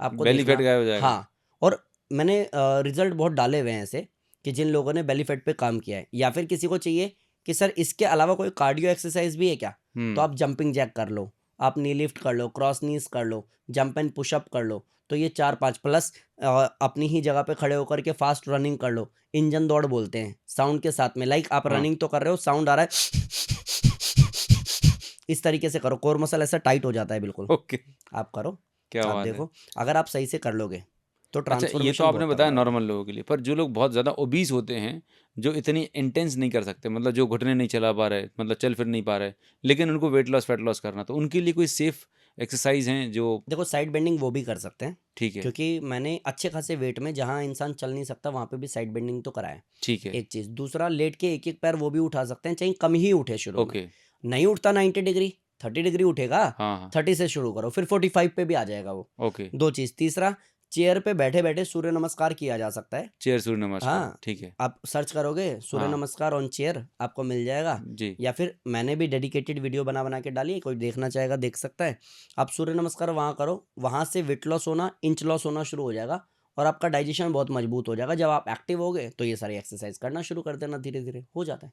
आपको बेली फैट देखना। गायब हो जाएगा। हाँ, और मैंने रिजल्ट बहुत डाले हुए हैं ऐसे, कि जिन लोगों ने बेली फैट पे काम किया है, या फिर किसी को चाहिए कि सर इसके अलावा कोई कार्डियो एक्सरसाइज भी है क्या, तो हुँ, आप जंपिंग जैक कर लो, आप नी लिफ्ट कर लो, क्रॉस नीज कर लो, जंप एंड पुशअप कर लो। तो ये 4-5 प्लस अपनी ही जगह पे खड़े होकर के फास्ट रनिंग कर लो। इंजन दौड़ बोलते हैं साउंड के साथ में, लाइक आप हाँ, रनिंग तो कर रहे हो, साउंड आ रहा है, इस तरीके से करो, कोर मसल ऐसा टाइट हो जाता है बिल्कुल। ओके, आप करो, क्या आप बात है। देखो, अगर आप सही से कर लोगे तो अच्छा, ये तो ट्रांसफॉर्मेशन आपने बहुत तगड़ा बताया होगा। नॉर्मल लोगों के लिए, पर जो लोग बहुत ज़्यादा ओबीस होते हैं, जो इतनी इंटेंस नहीं कर सकते, मतलब जो घुटने नहीं चला पा रहे, मतलब चल फिर नहीं पा रहे, लेकिन उनको वेट लॉस, फैट लॉस करना, तो उनके लिए कोई सेफ एक्सरसाइज़ हैं जो देखो साइड बेंडिंग वो भी कर सकते हैं, ठीक है, क्योंकि मैंने अच्छे खासे वेट में जहाँ इंसान चल नहीं सकता वहाँ पे भी साइड बेंडिंग तो कराया है। ठीक है, एक चीज़, दूसरा लेट के एक एक पैर वो भी उठा सकते हैं, चाहे कम ही उठे शुरू में। ओके, नहीं उठता 90 डिग्री, 30 डिग्री उठेगा, हाँ हाँ 30 से शुरू करो, फिर 45 पे भी आ जाएगा वो। ओके। 2 चीज़। तीसरा, चेयर पे बैठे-बैठे सूर्य नमस्कार किया जा सकता है। चेयर सूर्य नमस्कार, हाँ, ठीक है। आप सर्च करोगे सूर्य हाँ नमस्कार ऑन चेयर, आपको मिल जाएगा। जी। या फिर मैंने भी डेडिकेटेड वीडियो बना के डाली है, कोई देखना चाहेगा देख सकता है। आप सूर्य नमस्कार वहाँ करो, वहाँ से वेट लॉस होना, इंच लॉस होना शुरू हो जाएगा और आपका डाइजेशन बहुत मजबूत हो जाएगा। जब आप एक्टिव होगे तो ये सारी एक्सरसाइज करना शुरू कर देना, धीरे-धीरे हो जाता है।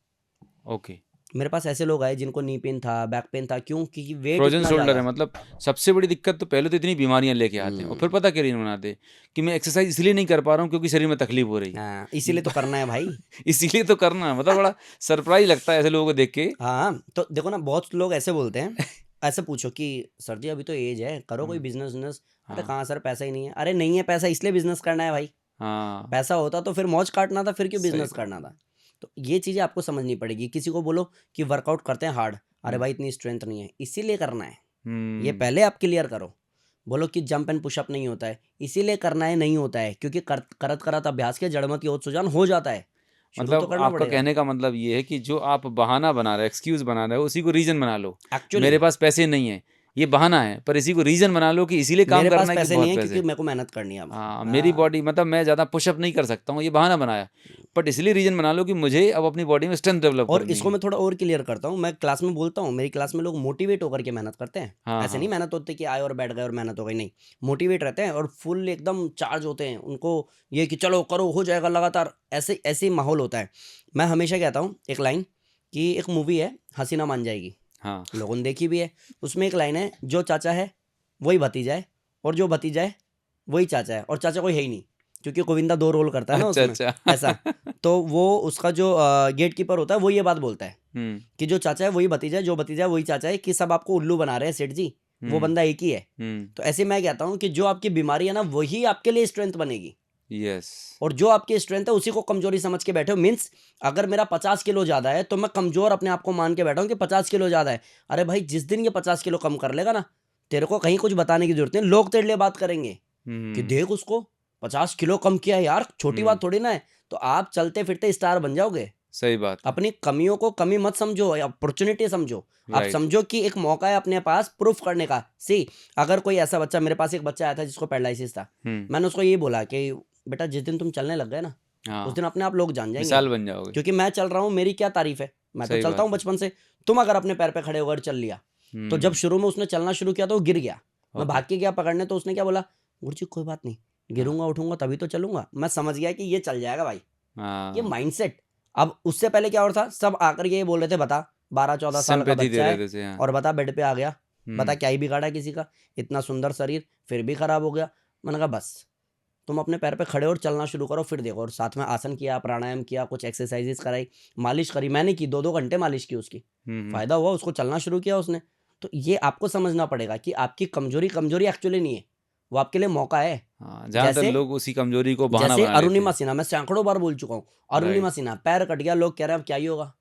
ओके। मेरे पास ऐसे लोग आए जिनको नी पेन था, बैक पेन था, क्यों? क्योंकि वेट फ्रोजन इतना शोल्डर है, ज़्यादा। मतलब सबसे बड़ी दिक्कत तो पहले तो इतनी बीमारियां लेके आते हैं और फिर पता क्या रीजन बनाते हैं कि मैं एक्सरसाइज इसलिए नहीं कर पा रहा हूँ क्योंकि शरीर में तकलीफ हो रही है। हाँ, इसीलिए तो करना है भाई। इसीलिए तो करना, मतलब बड़ा सरप्राइज लगता है ऐसे लोगों को देख के। हाँ, तो देखो ना, बहुत लोग ऐसे बोलते हैं, ऐसे पूछो कि सर जी अभी तो एज है, करो कोई बिजनेस बिजनेस। अरे हाँ कहाँ सर, पैसा ही नहीं है। अरे नहीं है पैसा, इसलिए बिजनेस करना है भाई। हाँ पैसा होता तो फिर मौज काटना था, फिर क्यों सही बिजनेस बात। करना था? तो ये चीज़ें आपको समझनी पड़ेगी। किसी को बोलो कि वर्कआउट करते हैं हार्ड, अरे हम्म भाई इतनी स्ट्रेंथ नहीं है, इसीलिए करना है। ये हम्म, पहले आप क्लियर करो। बोलो कि जंप एंड पुशअप नहीं होता है, इसीलिए करना है, नहीं होता है क्योंकि करत करत अभ्यास के जड़मत योद सुजान हो जाता है। शुरू तो मतलब करना आपका पड़ेगा। कहने का मतलब ये है कि जो आप बहाना बना रहे हो, एक्सक्यूज बना रहे हो, उसी को रीजन बना लो। एक्चुअली मेरे पास पैसे नहीं है, ये बहाना है, पर इसी को रीजन बना लो कि इसीलिए काम मेरे पास करना है कि पैसे नहीं बहुत है पैसे क्योंकि हैं। मेरे को मेहनत करनी है अब। हाँ मेरी हाँ, बॉडी, मतलब मैं ज़्यादा पुशअप नहीं कर सकता हूँ, ये बहाना बनाया। बट इसलिए रीजन बना लो कि मुझे अब अपनी बॉडी में स्ट्रेंथ डेवलप और करनी इसको है। मैं थोड़ा और क्लियर करता हूँ। मैं क्लास में बोलता हूँ, मेरी क्लास में लोग मोटिवेट होकर के मेहनत करते हैं। हाँ ऐसे नहीं हाँ मेहनत होती कि आए और बैठ गए और मेहनत हो गई, नहीं। मोटिवेट रहते हैं और फुल एकदम चार्ज होते हैं। उनको ये कि चलो करो, हो जाएगा लगातार, ऐसे ऐसे ही माहौल होता है। मैं हमेशा कहता हूँ एक लाइन, कि एक मूवी है हसीना मान जाएगी, हाँ लोगों ने देखी भी है। उसमें एक लाइन है, जो चाचा है वही भतीजा है, और जो भतीजा है वही चाचा है, और चाचा कोई है ही नहीं, क्योंकि गोविंदा 2 रोल करता है ना अच्छा उसमें, अच्छा ऐसा। तो वो उसका जो गेट कीपर होता है वो ये बात बोलता है हम्म कि जो चाचा है वही भतीजा है, जो भतीजा है वही चाचा है, कि सब आपको उल्लू बना रहे हैं सेठ जी, वो हम्म बंदा एक ही है। हम्म तो ऐसे मैं कहता हूँ कि जो आपकी बीमारी है ना वही आपके लिए स्ट्रेंथ बनेगी, यस और जो आपकी स्ट्रेंथ है उसी को कमजोरी समझ के बैठे हो। मीन्स अगर मेरा 50 किलो ज़्यादा है तो मैं कमजोर अपने आप को मान के बैठा हूँ कि 50 किलो ज़्यादा है। अरे भाई, जिस दिन ये 50 किलो कम कर लेगा ना, तेरे को कहीं कुछ बताने की जरूरत नहीं, लोग तेरे लिए बात करेंगे कि हम्म देख उसको 50 किलो कम किया है यार, छोटी हम्म बात थोड़ी ना है। तो आप चलते फिरते स्टार बन जाओगे। सही बात है। अपनी कमियों को कमी मत समझो, अपॉर्चुनिटी समझो। आप राइट। समझो कि एक मौका है अपने पास प्रूफ करने का। सी, अगर कोई ऐसा बच्चा, मेरे पास एक बच्चा आया था जिसको पैरालिसिस था, मैंने उसको ये बोला कि बेटा जिस दिन तुम चलने लग गए ना, उस हाँ दिन अपने आप लोग जान जाएंगे, मिसाल बन जाओगे। क्योंकि मैं चल रहा हूँ, मेरी क्या तारीफ है, मैं तो सही चलता हूँ बात है। बचपन से। तुम अगर अपने पैर पे खड़े होकर चल लिया, तो जब हम्म शुरू में उसने चलना शुरू किया तो वो गिर गया, मैं ओके। भाग के गया पकड़ने, तो उसने क्या बोला, गुरुजी कोई बात नहीं, हाँ गिरूंगा उठूंगा तभी तो चलूंगा। मैं समझ गया कि ये चल जाएगा भाई, ये हाँ माइंडसेट। अब उससे पहले क्या और था, सब आकर के ये बोल रहे थे, बता 12-14 साल का सिंपैथी दे बच्चा रहे है थे उसे, हाँ। और बता बेड पे आ गया, बता हम्म क्या ही बिगाड़ा है किसी का, इतना सुंदर शरीर फिर भी खराब हो गया। मैंने कहा बस, तुम अपने पैर पे खड़े और चलना शुरू करो, फिर देखो। और साथ में आसन किया, प्राणायाम किया, कुछ एक्सरसाइजेस कराई, मालिश करी, मैंने की 2-2 घंटे मालिश की उसकी, हम्म फायदा हुआ उसको, चलना शुरू किया उसने। तो ये आपको समझना पड़ेगा कि आपकी कमजोरी कमजोरी एक्चुअली नहीं है, वो आपके लिए मौका है। हाँ ज़्यादातर जैसे लोग उसी कमजोरी को बहाना जैसे बना लेते अरुणिमा हैं। सिन्हा, मैं सैकड़ों बार बोल चुका हूँ, अरुणिमा राइट। सिन्हा पैर कट गया, लोग कह रहे हैं अब क्या ही होगा।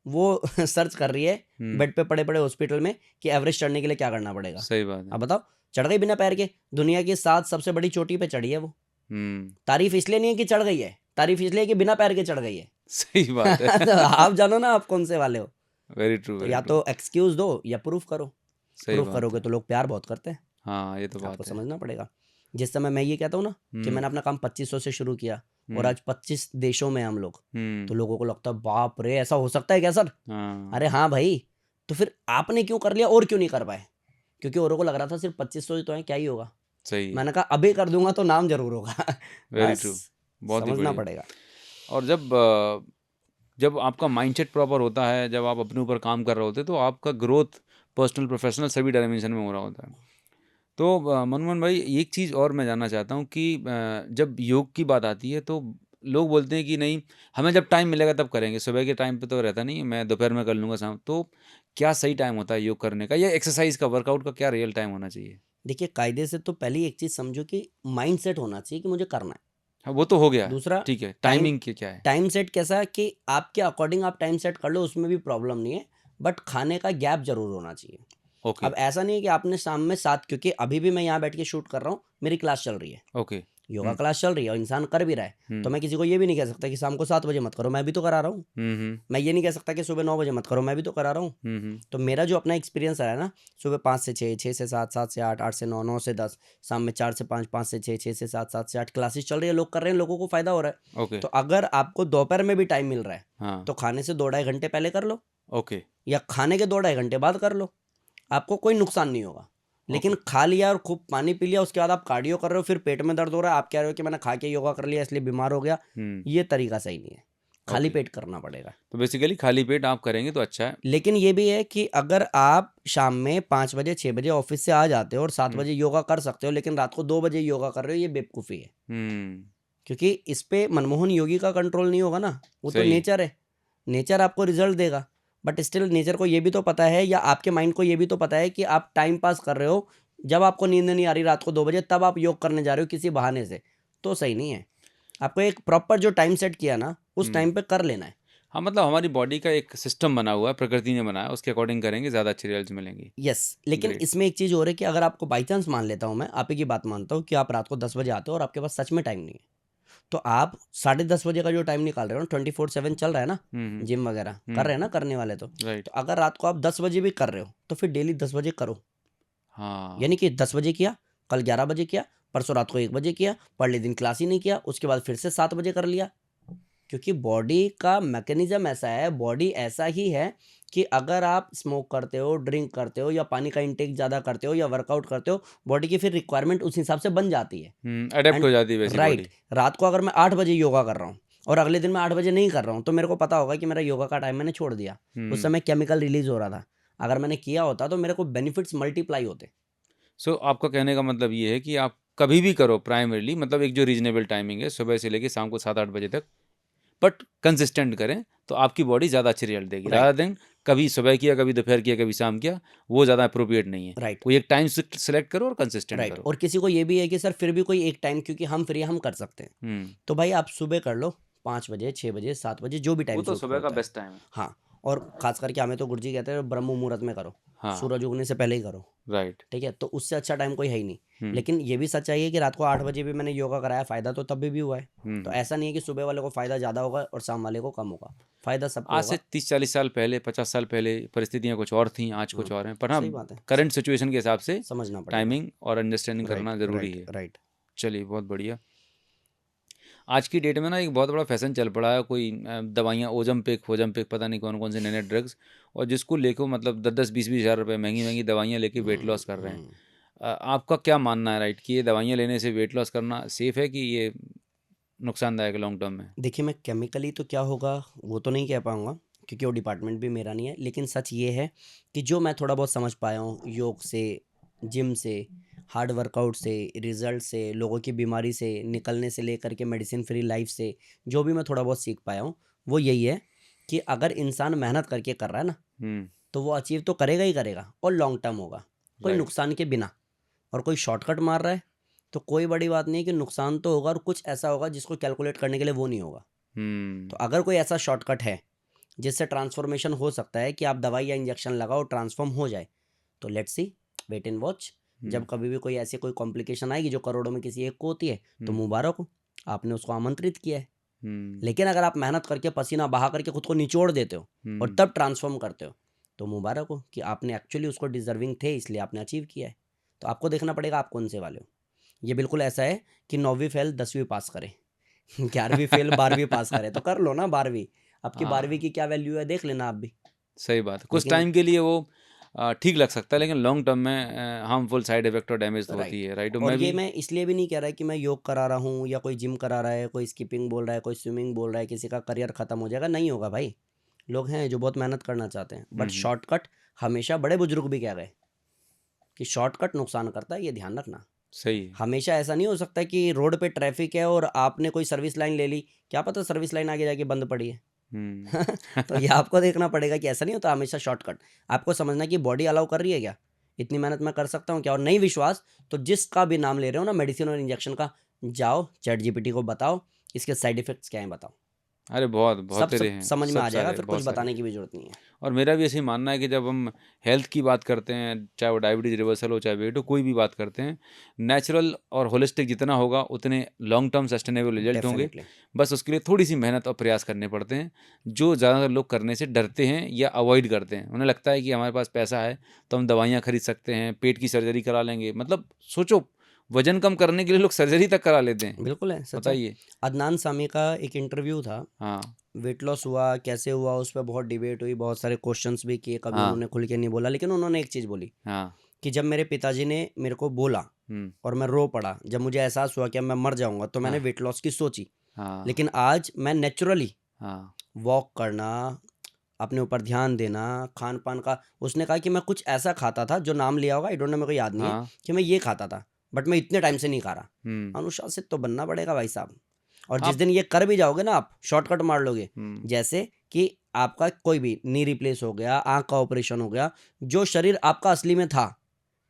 वो सर्च कर रही है हम्म बेड पे पड़े पड़े हॉस्पिटल में कि एवरेस्ट चढ़ने के लिए क्या करना पड़ेगा। सही बात है। अब बताओ, चढ़ गई बिना पैर के, दुनिया की 7 सबसे बड़ी चोटी पे चढ़ी है वो। हम्म तारीफ इसलिए नहीं है कि चढ़ गई है, तारीफ इसलिए है कि बिना पैर के चढ़ गई है। सही बात है। तो आप जानो ना आप कौन से वाले हो। वेरी ट्रू तो वेरी या ट्रू। तो एक्सक्यूज दो या प्रूफ करो। सही प्रूफ बात करोगे है। तो लोग प्यार बहुत करते हैं, हाँ ये तो आपको बात है। समझना पड़ेगा। जिस समय मैं ये कहता हूँ ना कि हम्म मैंने अपना काम 2500 से शुरू किया और हम्म आज 25 देशों में हैं हम लोग, तो हम्म लोगों को लगता है बाप रे ऐसा हो सकता है क्या सर। हाँ अरे हाँ भाई, तो फिर आपने क्यों कर लिया और क्यों नहीं कर पाए? क्योंकि औरों को लग रहा था सिर्फ 2500 तो है, क्या ही होगा। सही है। मैंने कहा अभी कर दूंगा तो नाम जरूर होगा। वेरी बस ट्रू। बहुत ही समझना बढ़िया। पड़ेगा। और जब आपका माइंडसेट प्रॉपर होता है, जब आप अपने ऊपर काम कर रहे होते हैं, तो आपका ग्रोथ पर्सनल प्रोफेशनल सभी डायमेंशन में हो रहा होता है। तो मनमोहन भाई एक चीज़ और मैं जानना चाहता हूँ कि जब योग की बात आती है तो लोग बोलते हैं कि नहीं, हमें जब टाइम मिलेगा तब करेंगे, सुबह के टाइम पे तो रहता नहीं, मैं दोपहर में कर लूँगा शाम। तो क्या सही टाइम होता है योग करने का, या एक्सरसाइज का, वर्कआउट का क्या रियल टाइम होना चाहिए? देखिए, कायदे से तो पहले एक चीज समझो कि माइंड सेट होना चाहिए कि मुझे करना है। हाँ वो तो हो गया, दूसरा, ठीक है, टाइम टाइमिंग क्या है? टाइम सेट कैसा है कि आपके अकॉर्डिंग आप टाइम सेट कर लो, उसमें भी प्रॉब्लम नहीं है, बट खाने का गैप जरूर होना चाहिए। ओके अब ऐसा नहीं है कि आपने शाम में 7, क्योंकि अभी भी मैं यहाँ बैठ के शूट कर रहा हूँ, मेरी क्लास चल रही है, ओके योगा हम्म, क्लास चल रही है और इंसान कर भी रहा है, तो हम्म, मैं किसी को ये भी नहीं कह सकता कि शाम को 7 बजे मत करो, मैं भी तो करा रहा हूँ। हम्म, मैं ये नहीं कह सकता कि सुबह 9 बजे मत करो, मैं भी तो करा रहा हूँ। हम्म, तो मेरा जो अपना एक्सपीरियंस रहा है ना, सुबह 5 से 6, 6 से 7, 7 से 8, 8 से 9, 9 से 10, शाम में 4 से 5, 5 से 6, 6 से 7, 7 से 8 क्लासेस चल रही है, लोग कर रहे हैं, लोगों को फायदा हो रहा है। ओके, तो अगर आपको दोपहर में भी टाइम मिल रहा है, हाँ, तो खाने से 2 ढाई घंटे पहले कर लो, ओके, या खाने के 2 ढाई घंटे बाद कर लो, आपको कोई नुकसान नहीं होगा। ओके, लेकिन खा लिया और खूब पानी पी लिया, उसके बाद आप कार्डियो कर रहे हो, फिर पेट में दर्द हो रहा है, आप कह रहे हो कि मैंने खा के योगा कर लिया इसलिए बीमार हो गया, हम्म, ये तरीका सही नहीं है। खाली ओके। पेट करना पड़ेगा। तो बेसिकली खाली पेट आप करेंगे तो अच्छा है। लेकिन ये भी है कि अगर आप शाम में 5 बजे 6 बजे ऑफिस से आ जाते हो और 7 हम्म, बजे योगा कर सकते हो, लेकिन रात को 2 बजे योगा कर रहे हो, ये बेवकूफ़ी है। हम्म, क्योंकि इस पे मनमोहन योगी का कंट्रोल नहीं होगा ना, वो तो सही है। नेचर है। नेचर आपको रिजल्ट देगा, बट स्टिल नेचर को ये भी तो पता है, या आपके माइंड को ये भी तो पता है कि आप टाइम पास कर रहे हो। जब आपको नींद नहीं आ रही रात को 2 बजे, तब आप योग करने जा रहे हो किसी बहाने से, तो सही नहीं है। आपको एक प्रॉपर जो टाइम सेट किया ना, उस हम्म, टाइम पे कर लेना है। हाँ, मतलब हमारी बॉडी का एक सिस्टम बना हुआ है, प्रकृति ने बनाया, उसके अकॉर्डिंग करेंगे, ज़्यादा अच्छे रिजल्ट मिलेंगे। यस, लेकिन ग्रेट। इसमें एक चीज़ और है कि अगर आपको बाई चांस मान लेता हूँ मैं, आप ही की बात मानता हूँ कि आप रात को 10 बजे आते हो और आपके पास सच में टाइम नहीं है, तो आप 10:30 बजे का जो टाइम निकाल रहे हो, 24/7 चल रहा है ना, हम्म, जिम वगैरह कर हम्म, रहे हैं ना करने वाले, राइट। तो अगर रात को आप 10 बजे भी कर रहे हो, तो फिर डेली 10 बजे करो। हाँ, यानी कि 10 बजे किया, कल 11 बजे किया, परसों रात को 1 बजे किया, पहले दिन क्लास ही नहीं किया, उसके बाद फिर से 7 बजे कर लिया। क्योंकि बॉडी का मैकेनिज्म ऐसा है, बॉडी ऐसा ही है कि अगर आप स्मोक करते हो, ड्रिंक करते हो, या पानी का इंटेक ज़्यादा करते हो, या वर्कआउट करते हो, बॉडी की फिर रिक्वायरमेंट उस हिसाब से बन जाती है। अडेप्ट एंड हो जाती है वैसी राइट, बॉडी। रात को अगर मैं 8 बजे योगा कर रहा हूँ और अगले दिन मैं 8 बजे नहीं कर रहा हूँ, तो मेरे को पता होगा कि मेरा योगा का टाइम मैंने छोड़ दिया। उस हम्म। समय केमिकल रिलीज हो रहा था, अगर मैंने किया होता तो मेरे को बेनिफिट्स मल्टीप्लाई होते। सो आपका कहने का मतलब ये है कि आप कभी भी करो प्राइमरीली, मतलब एक जो रीजनेबल टाइमिंग है सुबह से लेके शाम को 7-8 बजे तक, बट कंसिस्टेंट करें तो आपकी बॉडी ज़्यादा अच्छी रिजल्ट देगी, रादर राइट, देन कभी सुबह किया, कभी दोपहर किया, कभी शाम किया, वो ज़्यादा अप्रोप्रिएट नहीं है। राइट, कोई एक टाइम सेलेक्ट करो और कंसिस्टेंट राइट। करो। और किसी को ये भी है कि सर फिर भी कोई एक टाइम, क्योंकि हम फ्री हम कर सकते हैं, हम्म। तो भाई आप सुबह कर लो, 5 बजे, 6 बजे, 7 बजे, जो भी वो टाइम तो सूट सुबह का होता है। बेस्ट टाइम है। हाँ, और खास करके हमें तो गुरुजी कहते हैं ब्रह्म मुहूर्त में करो, हाँ, सूरज उगने से पहले ही करो। राइट। ठीक है, तो उससे अच्छा टाइम कोई है ही नहीं। हम्म, लेकिन ये भी सच्चाई है कि रात को 8 बजे भी मैंने योगा कराया, फ़ायदा तो तब भी हुआ है। तो हम्म। ऐसा नहीं है कि सुबह वाले को फ़ायदा ज़्यादा होगा और शाम वाले को कम होगा, फ़ायदा सबको आज से होगा। 30-40 साल पहले, 50 साल पहले परिस्थितियाँ कुछ और थीं, आज कुछ हम्म, और हैं, पर हाँ, सही बात है, करंट सिचुएशन के हिसाब से समझना पड़ेगा। टाइमिंग और अंडरस्टैंडिंग राइट, करना ज़रूरी राइट, है। राइट। चलिए, बहुत बढ़िया। आज की डेट में ना एक बहुत बड़ा फैशन चल पड़ा है, कोई दवाइयाँ ओजमपिक फोजमपिक पता नहीं कौन कौन से नए नए ड्रग्स, और जिसको लेको मतलब 10-10 20-20 हज़ार रुपये महंगी महंगी दवाइयाँ लेके वेट हम्म, लॉस कर रहे हैं। हम्म। आपका क्या मानना है, राइट, कि ये दवाइयाँ लेने से वेट लॉस करना सेफ़ है कि ये नुकसानदायक है लॉन्ग टर्म में? देखिए, मैं केमिकली तो क्या होगा वो तो नहीं कह पाऊँगा, क्योंकि वो डिपार्टमेंट भी मेरा नहीं है। लेकिन सच ये है कि जो मैं थोड़ा बहुत समझ पाया हूँ योग से, जिम से, हार्ड वर्कआउट से, रिजल्ट से, लोगों की बीमारी से निकलने से लेकर के मेडिसिन फ्री लाइफ से, जो भी मैं थोड़ा बहुत सीख पाया हूँ, वो यही है कि अगर इंसान मेहनत करके कर रहा है ना, हम्म, तो वो अचीव तो करेगा ही करेगा और लॉन्ग टर्म होगा, कोई राइट। नुकसान के बिना। और कोई शॉर्टकट मार रहा है, तो कोई बड़ी बात नहीं है कि नुकसान तो होगा, और कुछ ऐसा होगा जिसको कैलकुलेट करने के लिए वो नहीं होगा। हम्म, तो अगर कोई ऐसा शॉर्टकट है जिससे ट्रांसफॉर्मेशन हो सकता है कि आप दवाई या इंजेक्शन लगाओ ट्रांसफॉर्म हो जाए, तो let's see, wait and watch. Hmm, जब कभी भी कोई ऐसी कोई कॉम्प्लिकेशन आएगी जो करोड़ों में किसी एक को होती है, तो हम्म, मुबारक हो, आपने उसको आमंत्रित किया है। हम्म, लेकिन अगर आप मेहनत करके पसीना बहा करके खुद को निचोड़ देते हो और हम्म, तब ट्रांसफॉर्म करते हो, तो मुबारक हो कि आपने एक्चुअली उसको डिजर्विंग थे, इसलिए आपने अचीव किया है। तो आपको देखना पड़ेगा आप कौन से वाले हो। ये बिल्कुल ऐसा है कि 9वीं फेल 10वीं पास करे, 11वीं फेल 12वीं पास करे, तो कर लो ना 12वीं। आपकी 12वीं हाँ, की क्या वैल्यू है देख लेना आप भी। सही बात है, कुछ लेकिन टाइम के लिए वो ठीक लग सकता है, लेकिन लॉन्ग टर्म में हार्मफुल साइड इफेक्ट और डैमेज तो होती राइट, है, राइट। और और मैं ये भी मैं इसलिए भी नहीं कह रहा है कि मैं योग करा रहा हूँ या कोई जिम करा रहा है, कोई स्किपिंग बोल रहा है, कोई स्विमिंग बोल रहा है, किसी का करियर खत्म हो जाएगा, नहीं होगा भाई। लोग हैं जो बहुत मेहनत करना चाहते हैं, बट हम्म, शॉर्टकट, हमेशा बड़े बुजुर्ग भी कह गए कि शॉर्टकट नुकसान करता है, ये ध्यान रखना। सही है। हमेशा ऐसा नहीं हो सकता कि रोड पे ट्रैफिक है और आपने कोई सर्विस लाइन ले ली, क्या पता सर्विस लाइन आगे जाके बंद पड़ी है। हम्म। तो ये आपको देखना पड़ेगा कि ऐसा नहीं होता हमेशा शॉर्टकट। आपको समझना है कि बॉडी अलाउ कर रही है क्या, इतनी मेहनत मैं कर सकता हूँ क्या। और नहीं विश्वास, तो जिसका भी नाम ले रहे हो ना मेडिसिन और इंजेक्शन का, जाओ चैट जीपीटी को बताओ इसके साइड इफेक्ट्स क्या हैं, बताओ। अरे बहुत बहुत सब तेरे सब हैं, समझ में सब आ जाएगा, सारे फिर कुछ बहुत सारे। बताने की भी जरूरत नहीं है। और मेरा भी ऐसे ही मानना है कि जब हम हेल्थ की बात करते हैं, चाहे वो डायबिटीज़ रिवर्सल हो, चाहे वेट हो, कोई भी बात करते हैं, नेचुरल और होलिस्टिक जितना होगा उतने लॉन्ग टर्म सस्टेनेबल रिजल्ट होंगे। डेफिनेटली। बस उसके लिए थोड़ी सी मेहनत और प्रयास करने पड़ते हैं, जो ज़्यादातर लोग करने से डरते हैं या अवॉइड करते हैं। उन्हें लगता है कि हमारे पास पैसा है तो हम दवाइयाँ खरीद सकते हैं, पेट की सर्जरी करा लेंगे। मतलब सोचो, वजन कम करने के लिए लोग सर्जरी तक करा लेते हैं। बिल्कुल है, सच है। बताइए। अदनान सामी का एक इंटरव्यू था, हाँ वेट लॉस हुआ कैसे हुआ, उस पर बहुत डिबेट हुई, बहुत सारे क्वेश्चंस भी किए, कभी हाँ उन्होंने खुल के नहीं बोला, लेकिन उन्होंने एक चीज़ बोली हाँ। कि जब मेरे पिताजी ने मेरे को बोला हम्म। और मैं रो पड़ा, जब मुझे एहसास हुआ कि अब मैं मर जाऊंगा, तो मैंने हाँ वेट लॉस की सोची। हाँ लेकिन आज मैं नेचुरली हाँ वॉक करना, अपने ऊपर ध्यान देना, खान पान का, उसने कहा कि मैं कुछ ऐसा खाता था जो नाम लिया होगा, आई डोंट नो, मेरे को याद नहीं है हाँ। कि मैं ये खाता था, बट मैं इतने टाइम से नहीं खा रहा। हम्म। अनुशासित तो बनना पड़ेगा भाई साहब। और जिस आप। दिन ये कर भी जाओगे ना, आप शॉर्टकट मार लोगे, हम्म। जैसे कि आपका कोई भी नी रिप्लेस हो गया, आंख का ऑपरेशन हो गया, जो शरीर आपका असली में था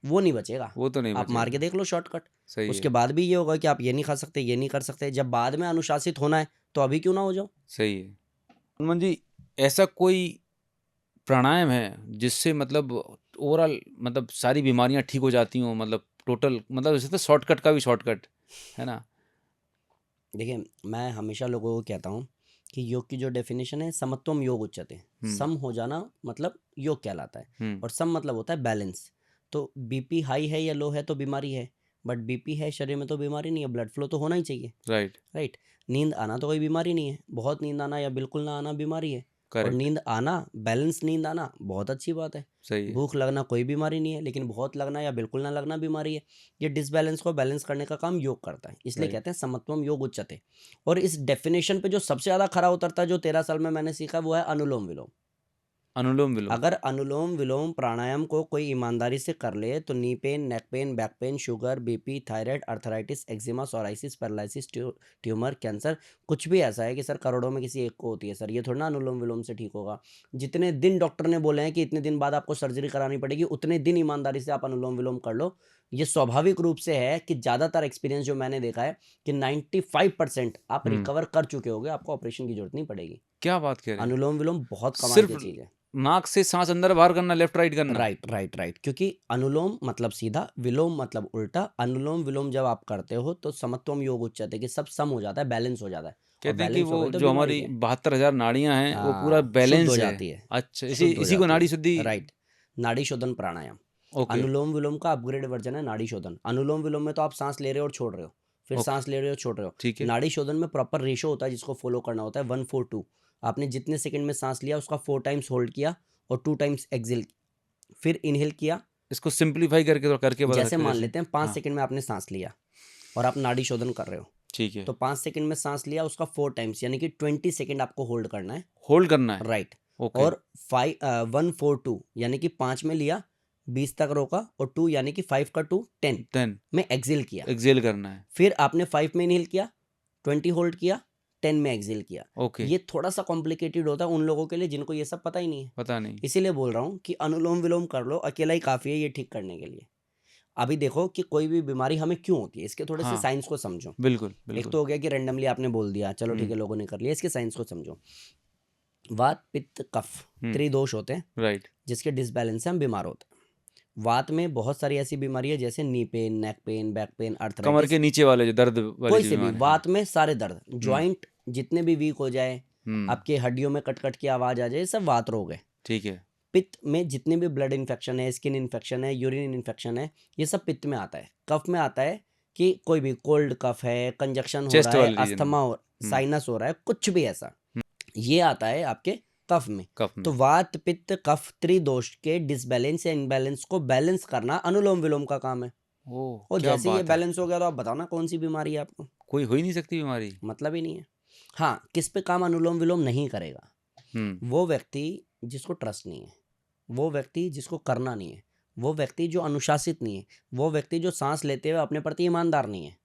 वो नहीं बचेगा। वो तो नहीं आप मार के बचेगा। देख लो शॉर्टकट। सही उसके है। बाद भी ये होगा कि आप ये नहीं खा सकते, ये नहीं कर सकते। जब बाद में अनुशासित होना है तो अभी क्यों ना हो जाओ। सही है। हनुमान जी, ऐसा कोई प्राणायाम है जिससे मतलब ओवरऑल मतलब सारी बीमारियां ठीक हो जाती हों, मतलब टोटल, मतलब जैसे तो शॉर्टकट का भी शॉर्टकट है ना? देखिए, मैं हमेशा लोगों को कहता हूँ कि योग की जो डेफिनेशन है, समत्वम योग उच्यते। हम्म। सम हो जाना मतलब योग कहलाता है। हम्म। और सम मतलब होता है बैलेंस। तो बीपी हाई है या लो है तो बीमारी है, बट बीपी है शरीर में तो बीमारी नहीं है, ब्लड फ्लो तो होना ही चाहिए। राइट। राइट। नींद आना तो कोई बीमारी नहीं है, बहुत नींद आना या बिल्कुल ना आना बीमारी है। और करेक्ट। नींद आना, बैलेंस नींद आना बहुत अच्छी बात है। सही है। भूख लगना कोई बीमारी नहीं है, लेकिन बहुत लगना या बिल्कुल ना लगना बीमारी है। ये डिसबैलेंस को बैलेंस करने का काम योग करता है, इसलिए राइट। कहते हैं समत्वम योग उच्यते। और इस डेफिनेशन पे जो सबसे ज़्यादा खरा उतरता है, जो 13 साल में मैंने सीखा, वो है अनुलोम विलोम। अनुलोम विलोम। अगर अनुलोम विलोम प्राणायाम को कोई ईमानदारी से कर ले तो नी pain, neck pain, back pen, sugar, BP, thyroid, arthritis, eczema, psoriasis, paralysis, tumour, cancer, कुछ भी ऐसा है कि सर करोड़ों में किसी एक को होती है, सर ये थोड़ा ना अनुलोम विलोम से ठीक होगा। जितने दिन डॉक्टर ने बोले हैं कि इतने दिन बाद आपको सर्जरी करानी पड़ेगी, उतने दिन ईमानदारी से आप अनुलोम विलोम कर लो। ये स्वाभाविक रूप से है कि ज़्यादातर एक्सपीरियंस जो मैंने देखा है कि 95% आप हम्म। रिकवर कर चुके होगे, आपको ऑपरेशन की जरूरत नहीं पड़ेगी। क्या बात कह रहे हैं? अनुलोम विलोम बहुत कमाल की सिर्फ चीज़ है। नाक से सांस अंदर बाहर करना, लेफ्ट राइट करना? राइट राइट राइट, क्योंकि अनुलोम मतलब सीधा, विलोम मतलब उल्टा। अनुलोम विलोम जब आप करते हो तो समत्वम योग उच्चते, कि सब सम हो जाता है, बैलेंस हो जाता है। और कहते हैं कि बैलेंस हो वो गई तो जो बीमारी हमारी क्या है। 72,000 नाड़ियां हैं वो पूरा हाँ, शुद्ध हो बैलेंस है। जाती है, अच्छा, इसी शुद्ध हो इसी को जाती नाड़ी है। शुद्धि। राइट। नाड़ी शोधन प्राणायाम। ओके। अनुलोम विलोम का अपग्रेड वर्जन है नाड़ी शोधन। अनुलोम विलोम में तो आप सांस ले रहे हो और छोड़ रहे हो, फिर ओके। सांस ले रहे हो छोड़ रहे हो। ठीक है। नाड़ी शोधन में प्रॉपर रेशो होता है जिसको फॉलो करना होता है, 1-4-2। आपने जितने सेकंड में सांस लिया उसका 4 टाइम्स होल्ड किया और 2 टाइम्स एक्सेल, फिर इनहेल किया। इसको सिंपलीफाई करके करके बता जैसे सकते हैं मान जैसे? लेते हैं 5 हाँ। सेकंड में आपने सांस लिया और आप नाड़ी शोधन कर रहे हो, ठीक है। तो 5 सेकंड में सांस लिया, उसका 4 टाइम्स यानी कि 20 सेकंड आपको होल्ड करना है। होल्ड करना है। राइट। ओके। और 1-4-2 यानी कि 5 में लिया, 20 तक रोका, और 2 यानी कि 5 का 2 10 देन में एक्सेल किया। एक्सेल करना है। फिर आपने 5 में इनहेल किया, 20 होल्ड किया, 10 में एक्सेल किया। ओके। ये थोड़ा सा कॉम्प्लिकेटेड होता है उन लोगों के लिए जिनको ये सब पता ही नहीं है। पता नहीं। इसीलिए बोल रहा हूँ कि अनुलोम विलोम कर लो, अकेला ही काफ़ी है ये ठीक करने के लिए। अभी देखो कि कोई भी बीमारी हमें क्यों होती है, इसके थोड़े से हाँ। साइंस को समझो। बिल्कुल एक बिल्कुल। तो हो गया कि रैंडमली आपने बोल दिया, चलो ठीक है हम्म। लोगों ने कर लिया, इसके साइंस को समझो। वात, पित्त, कफ, त्रिदोष होते हैं, राइट। जिसके डिसबैलेंस से हम बीमार होते हैं। वात में बहुत सारी ऐसी बीमारी है जैसे knee pain, neck pain, back pain, कमर अर्थराइटिस, के नीचे वाले जो दर्द वाली कोई जो से भी बीमारी, हाँ। वात में सारे दर्द, हम्म। ज्वाइंट जितने भी वीक हो जाए, हम्म। आपके हड्डियों में कट कट की आवाज़ आ जाए, ये सब वात रोग है। ठीक है। पित्त में जितने भी ब्लड इन्फेक्शन है, स्किन इन्फेक्शन है, यूरिन इन्फेक्शन है, ये सब पित्त में आता है। कफ में आता है कि कोई भी कोल्ड कफ है, कंजक्शन हो रहा चेस्ट है, वाले रीजन में। अस्थमा हो, साइनस हो रहा है, कुछ भी ऐसा, ये आता है आपके कफ में। कफ तो में। वात, पित्त, कफ, त्रिदोष के डिसबैलेंस या इनबैलेंस को बैलेंस करना अनुलोम विलोम का काम है। ओह, और क्या जैसे ही ये बात है! बैलेंस हो गया तो आप बताओ ना कौन सी बीमारी है आपको, कोई हो ही नहीं सकती बीमारी। मतलब ही नहीं है। हाँ, किस पे काम अनुलोम विलोम नहीं करेगा? हम्म। वो व्यक्ति जिसको ट्रस्ट नहीं है, वो व्यक्ति जिसको करना नहीं है, वो व्यक्ति जो अनुशासित नहीं है, वो व्यक्ति जो सांस लेते हुए अपने प्रति ईमानदार नहीं है।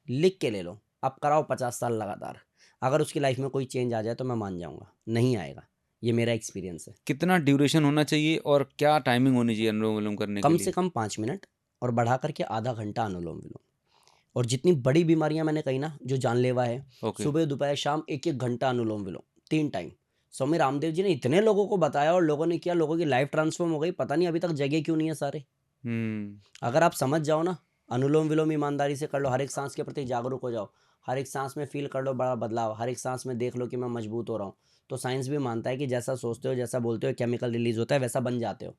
लिख के ले लो, आप कराओ 50 साल लगातार, अगर उसकी लाइफ में कोई चेंज आ जाए तो मैं मान जाऊंगा, नहीं आएगा, ये मेरा एक्सपीरियंस है। कितना ड्यूरेशन होना चाहिए और क्या टाइमिंग होनी चाहिए अनुलोम विलोम करने के कम से लिए? कम 5 मिनट और बढ़ा करके आधा घंटा अनुलोम विलोम। और जितनी बड़ी बीमारियां मैंने कही ना जो जानलेवा है, ओके। सुबह दोपहर शाम 1-1 घंटा अनुलोम विलोम 3 टाइम। स्वामी रामदेव जी ने इतने लोगों को बताया और लोगों ने किया, लोगों की लाइफ ट्रांसफॉर्म हो गई। पता नहीं अभी तक जगह क्यों नहीं है सारे। अगर आप समझ जाओ ना, अनुलोम विलोम ईमानदारी से कर लो, हर एक सांस के प्रति जागरूक हो जाओ, हर एक सांस में फील कर लो बड़ा बदलाव, हर एक सांस में देख लो कि मैं मजबूत हो रहा हूँ, तो साइंस भी मानता है कि जैसा सोचते हो, जैसा बोलते हो, केमिकल रिलीज होता है, वैसा बन जाते हो।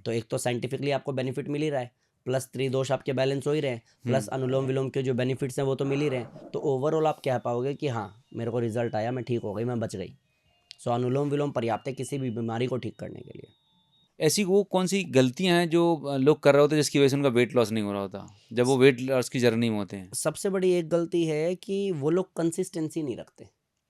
तो एक तो साइंटिफिकली आपको बेनिफिट मिल ही रहा है, प्लस त्रिदोष आपके बैलेंस हो ही रहे हैं, प्लस अनुलोम विलोम के जो बेनिफिट्स हैं वो तो मिल ही रहे हैं। तो ओवरऑल आप कह पाओगे कि हाँ मेरे को रिजल्ट आया, मैं ठीक हो गई, मैं बच गई। सो अनुलोम विलोम पर्याप्त है किसी भी बीमारी को ठीक करने के लिए। ऐसी वो कौन सी गलतियां हैं जो लोग कर रहे होते हैं जिसकी वजह से उनका वेट लॉस नहीं हो रहा होता जब वो वेट लॉस की जर्नी में होते हैं? सबसे बड़ी एक गलती है कि वो लोग कंसिस्टेंसी नहीं रखते,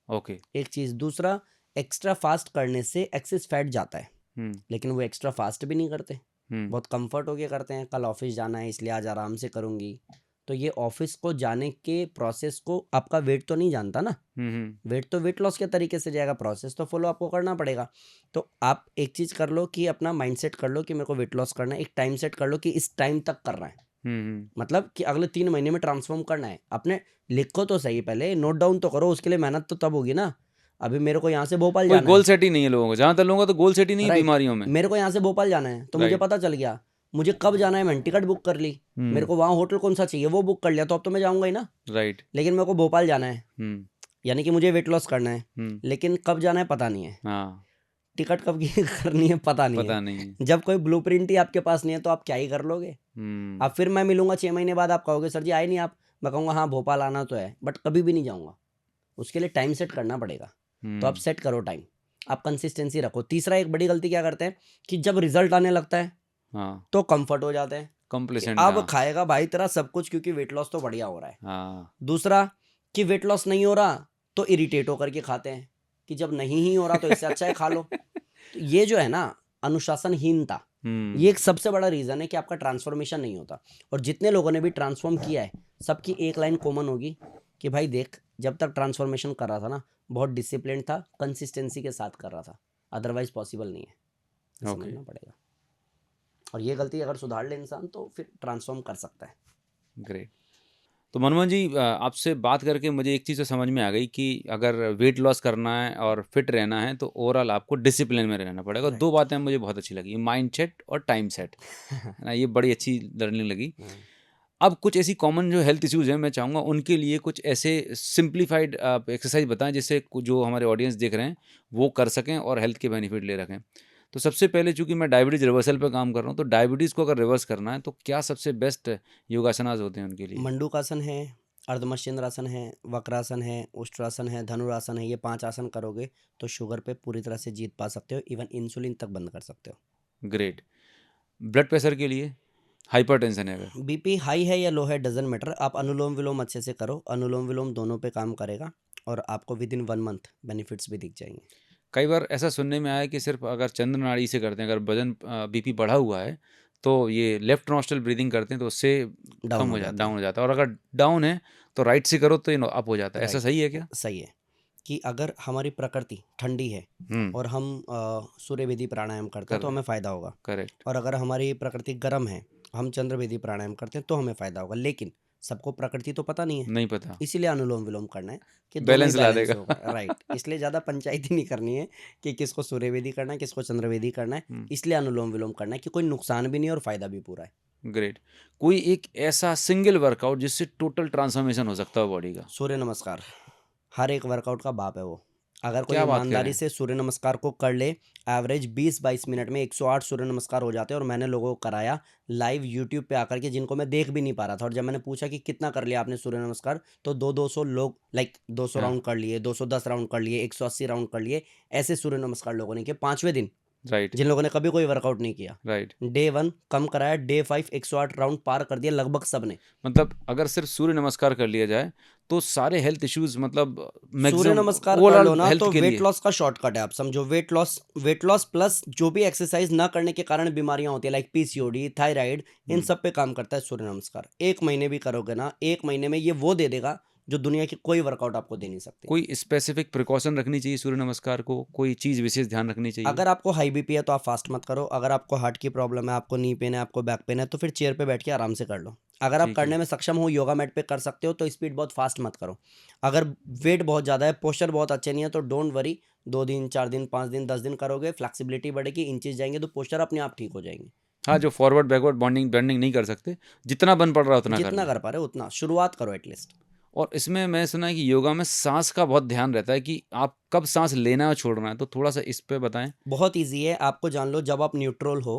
ओके। एक चीज़। दूसरा, एक्स्ट्रा फास्ट करने से एक्सेस फैट जाता है, हम्म। लेकिन वो एक्स्ट्रा फास्ट भी नहीं करते, हम्म। बहुत कंफर्ट होके करते हैं। कल ऑफिस जाना है इसलिए आज आराम से करूँगी, तो ये ऑफिस को जाने के प्रोसेस को आपका वेट तो नहीं जानता ना। वेट तो वेट लॉस के तरीके से जाएगा, प्रोसेस तो फॉलो आपको करना पड़ेगा। तो आप एक चीज़ कर लो कि अपना माइंडसेट कर लो कि मेरे को वेट लॉस करना है, एक टाइम सेट कर लो कि इस टाइम तक कर रहा है, मतलब कि अगले 3 महीने में ट्रांसफॉर्म करना है। अपने लिखो तो सही, पहले नोट डाउन तो करो, उसके लिए मेहनत तो तब होगी ना। अभी मेरे को यहाँ से भोपाल कोई जाना गोल है, सेट ही नहीं है लोगों को, जहां तक लोगों का तो गोल सेट ही नहीं है राइट। बीमारियों में। मेरे को यहाँ से भोपाल जाना है तो मुझे राइट। पता चल गया मुझे कब जाना है, मैंने टिकट बुक कर ली, मेरे को वहाँ होटल कौन सा चाहिए वो बुक कर लिया, तो अब तो मैं जाऊँगा ही ना। राइट। लेकिन मेरे को भोपाल जाना है, यानी कि मुझे वेट लॉस करना है, लेकिन कब जाना है पता नहीं है, हाँ, टिकट कब की करनी है पता नहीं पता है। नहीं है। जब कोई ब्लूप्रिंट ही आपके पास नहीं है तो आप क्या ही कर लोगे। अब फिर मैं मिलूंगा 6 महीने बाद, आप कहोगे सर जी आए नहीं आप, मैं कहूँगा हाँ भोपाल आना तो है बट कभी भी नहीं जाऊँगा। उसके लिए टाइम सेट करना पड़ेगा, तो आप सेट करो टाइम, आप कंसिस्टेंसी रखो। तीसरा, एक बड़ी गलती क्या करते हैं कि जब रिजल्ट आने लगता है हाँ, तो कंफर्ट हो जाते हैं कि कंप्लेसेंट। अब हाँ, खाएगा भाई तेरा सब कुछ क्योंकि वेट लॉस तो बढ़िया हो रहा है। हाँ। दूसरा, कि वेट लॉस नहीं हो रहा तो इरिटेट होकर के खाते हैं कि जब नहीं ही हो रहा तो इससे अच्छा है खा लो। तो ये जो है ना अनुशासनहीनता, ये एक सबसे बड़ा रीज़न है कि आपका ट्रांसफॉर्मेशन नहीं होता। और जितने लोगों ने भी ट्रांसफॉर्म किया है सबकी एक लाइन कॉमन होगी कि भाई देख, जब तक ट्रांसफॉर्मेशन कर रहा था ना बहुत डिसिप्लिन था, कंसिस्टेंसी के साथ कर रहा था, अदरवाइज पॉसिबल नहीं है। ये ओके। समझना पड़ेगा, और ये गलती अगर सुधार ले इंसान तो फिर ट्रांसफॉर्म कर सकता है। ग्रेट। तो मनमोहन जी, आपसे बात करके मुझे एक चीज़ तो समझ में आ गई कि अगर वेट लॉस करना है और फिट रहना है तो ओवरऑल आपको डिसिप्लिन में रहना पड़ेगा। राइट। दो बातें मुझे बहुत अच्छी लगी, माइंड सेट और टाइम सेट, है ना, ये बड़ी अच्छी लर्निंग लगी। अब कुछ ऐसी कॉमन जो हेल्थ इश्यूज़ हैं मैं चाहूँगा उनके लिए कुछ ऐसे सिंप्लीफाइड आप एक्सरसाइज बताएं जिससे जो हमारे ऑडियंस देख रहे हैं वो कर सकें और हेल्थ के बेनिफिट ले रखें। तो सबसे पहले चूंकि मैं डायबिटीज़ रिवर्सल पे काम कर रहा हूँ, तो डायबिटीज़ को अगर रिवर्स करना है तो क्या सबसे बेस्ट योगासनास होते हैं उनके लिए? मंडूकासन है, अर्धमश्चंद्रासन है, वक्रासन है, उष्ट्रासन है, धनुरासन है। ये 5 आसन करोगे तो शुगर पे पूरी तरह से जीत पा सकते हो, इवन इंसुलिन तक बंद कर सकते हो। ग्रेट। ब्लड प्रेशर के लिए, हाइपरटेंशन है अगर? बीपी हाई है या लो है डजेंट मैटर, आप अनुलोम विलोम अच्छे से करो, अनुलोम विलोम दोनों पे काम करेगा और आपको विद इन 1 मंथ बेनिफिट्स भी दिख जाएंगे। कई बार ऐसा सुनने में आया है कि सिर्फ अगर चंद्र नाड़ी से करते हैं, अगर वजन बीपी बढ़ा हुआ है तो ये लेफ्ट नॉस्ट्रल ब्रीदिंग करते हैं तो उससे डाउन हो जाता डाउन है, हो जाता है, और अगर डाउन है तो राइट से करो तो ये अप हो जाता है। ऐसा राइट। सही है क्या? सही है कि अगर हमारी प्रकृति ठंडी है और हम सूर्य विधि प्राणायाम करते हैं कर तो रहे हमें फ़ायदा होगा, करेक्ट। और अगर हमारी प्रकृति गर्म है हम चंद्र विधि प्राणायाम करते हैं तो हमें फ़ायदा होगा। लेकिन सबको प्रकृति तो पता नहीं है, नहीं पता, इसीलिए अनुलोम विलोम करना है कि दोनों ही बैलेंस ला बैलेंस देगा। होगा, राइट। इसलिए ज़्यादा पंचायती नहीं करनी है कि किसको सूर्य विधि करना है किसको चंद्र विधि करना है, इसलिए अनुलोम विलोम करना है कि कोई नुकसान भी नहीं और फ़ायदा भी पूरा है। ग्रेट। कोई एक ऐसा सिंगल वर्कआउट जिससे टोटल ट्रांसफॉर्मेशन हो सकता है बॉडी का? सूर्य नमस्कार हर एक वर्कआउट का बाप है वो। अगर कोई क्या बात कर रहे ईमानदारी हैं? से सूर्य नमस्कार को कर ले, एवरेज 20-22 मिनट में 108 सूर्य नमस्कार हो जाते हैं। और मैंने लोगों को कराया लाइव यूट्यूब पे आकर के, जिनको मैं देख भी नहीं पा रहा था, और जब मैंने पूछा कि कितना कर लिया आपने सूर्य नमस्कार, तो 200 लोग, लाइक 200 हाँ, राउंड कर लिए, 210 राउंड कर लिए, 180 राउंड कर लिए, ऐसे सूर्य नमस्कार लोगों ने किए 5वें दिन, राइट, जिन लोगों ने कभी कोई वर्कआउट नहीं किया। राइट। डे 1 कम कराया, डे 5 108 राउंड पार कर दिया लगभग सब ने। मतलब अगर सिर्फ सूर्य नमस्कार कर लिया जाए तो सारे हेल्थ इश्यूज, मतलब सूर्य मैक्सिमम नमस्कार कर लो ओवरऑल ना हेल्थ तो के वेट लिए। लॉस का शॉर्टकट है। आप समझो, वेट लॉस प्लस जो भी एक्सरसाइज ना करने के कारण बीमारियां होती है लाइक पीसीओडी, थायराइड, इन सब पे काम करता है सूर्य नमस्कार। 1 महीने भी करोगे ना, 1 महीने में ये वो दे देगा जो दुनिया की कोई वर्कआउट आपको दे नहीं सकती। कोई स्पेसिफिक प्रिकॉशन रखनी चाहिए सूर्य नमस्कार को, कोई चीज़ विशेष ध्यान रखनी चाहिए? अगर आपको हाई बीपी है तो आप फास्ट मत करो, अगर आपको हार्ट की प्रॉब्लम है, आपको नी पेन है, आपको बैक पेन है, तो फिर चेयर पे बैठ के आराम से कर लो। अगर आप ठीक है। करने में सक्षम हो, योगा मैट पे कर सकते हो, तो स्पीड बहुत फास्ट मत करो। अगर वेट बहुत ज़्यादा है, पोस्चर बहुत अच्छे नहीं है, तो डोंट वरी, 2 दिन 4 दिन 5 दिन 10 दिन करोगे, फ्लेक्सिबिलिटी बढ़ेगी, इंचेस जाएंगे, तो पोस्चर अपने आप ठीक हो जाएंगे। हाँ, जो फॉरवर्ड बैकवर्ड बॉन्डिंग बेंडिंग नहीं कर सकते, जितना बन पड़ रहा है उतना कर जितना लें। कर पा रहे हो उतना शुरुआत करो एटलीस्ट। और इसमें मैं सुना है कि योगा में सांस का बहुत ध्यान रहता है कि आप कब सांस लेना है और छोड़ना है, तो थोड़ा सा इस पे बताएं। बहुत ईजी है, आपको जान लो, जब आप न्यूट्रल हो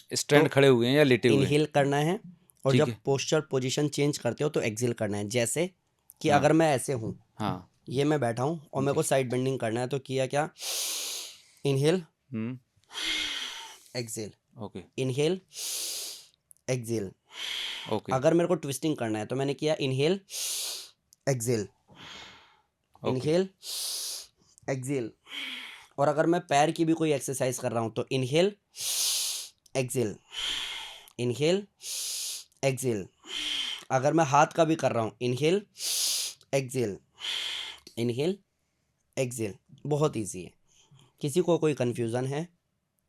तो स्टैंड खड़े हुए हैं या लेटे हुए हैं? इनहेल करना है, और ठीक जब है। पोस्चर पोजीशन चेंज करते हो तो एक्सेल करना है। जैसे कि हाँ। अगर मैं ऐसे हूँ, हाँ। ये मैं बैठा हूँ और मेरे जी। को साइड बेंडिंग करना है, तो किया क्या, inhale hmm. Exhale, okay. Inhale exhale. Okay. अगर मेरे को ट्विस्टिंग करना है तो मैंने किया inhale exhale, okay. Inhale exhale. और अगर मैं पैर की भी कोई एक्सरसाइज कर रहा हूँ तो इनहेल एक्सेल, इनहेल एक्सेल। अगर मैं हाथ का भी कर रहा हूँ, इनहेल एक्सेल, इनहेल एक्सेल। बहुत इजी है। किसी को कोई कन्फ्यूज़न है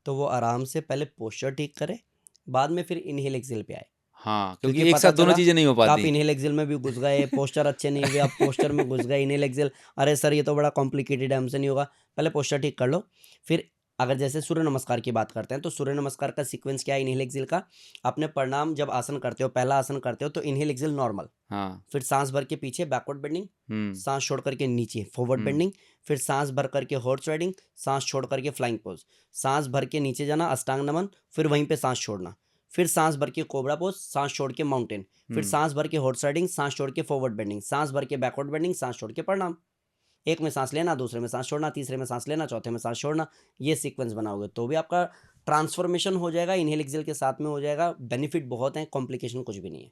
तो वो आराम से पहले पोस्चर ठीक करे, बाद में फिर इनहेल एक्सेल पे आए। हाँ, क्योंकि क्योंकि एक पता साथ दोनों चला चीज़ें नहीं हो आप पाती। इनहेल एक्सेल में भी घुस गए, पोस्चर अच्छे नहीं हुए, आप पोस्चर में घुस गए, इनहेल एक्सेल, अरे सर ये तो बड़ा कॉम्प्लिकेटेड है, हमसे नहीं होगा। पहले पोस्चर ठीक कर लो, फिर अगर जैसे सूर्य नमस्कार की बात करते हैं, तो सूर्य नमस्कार का सीक्वेंस क्या है इनहेल एक्सेल का। अपने प्रणाम जब आसन करते हो, पहला आसन करते हो, तो इनहेल एक्सेल नॉर्मल, हाँ। फिर सांस भर के पीछे बैकवर्ड बेंडिंग, हम्म। सांस छोड़ करके नीचे फॉरवर्ड हम्म। बेंडिंग, फिर सांस भर करके हॉर्स राइडिंग, सांस छोड़ करके फ्लाइंग पोज, सांस भर के नीचे जाना अष्टांग नमन, फिर वहीं पे सांस छोड़ना, फिर सांस भर के कोबरा पोज, सांस छोड़ के माउंटेन, फिर हम्म। सांस भर के हॉर्स राइडिंग, सांस छोड़ के फॉरवर्ड बेंडिंग, सांस भर के बैकवर्ड बेंडिंग, सांस छोड़ के प्रणाम। एक में सांस लेना, दूसरे में सांस छोड़ना, तीसरे में सांस लेना, चौथे में सांस छोड़ना। ये सीक्वेंस बनाओगे तो भी आपका ट्रांसफॉर्मेशन हो जाएगा, इनहेल एक्सेल के साथ में हो जाएगा। बेनिफिट बहुत है, कॉम्प्लिकेशन कुछ भी नहीं है।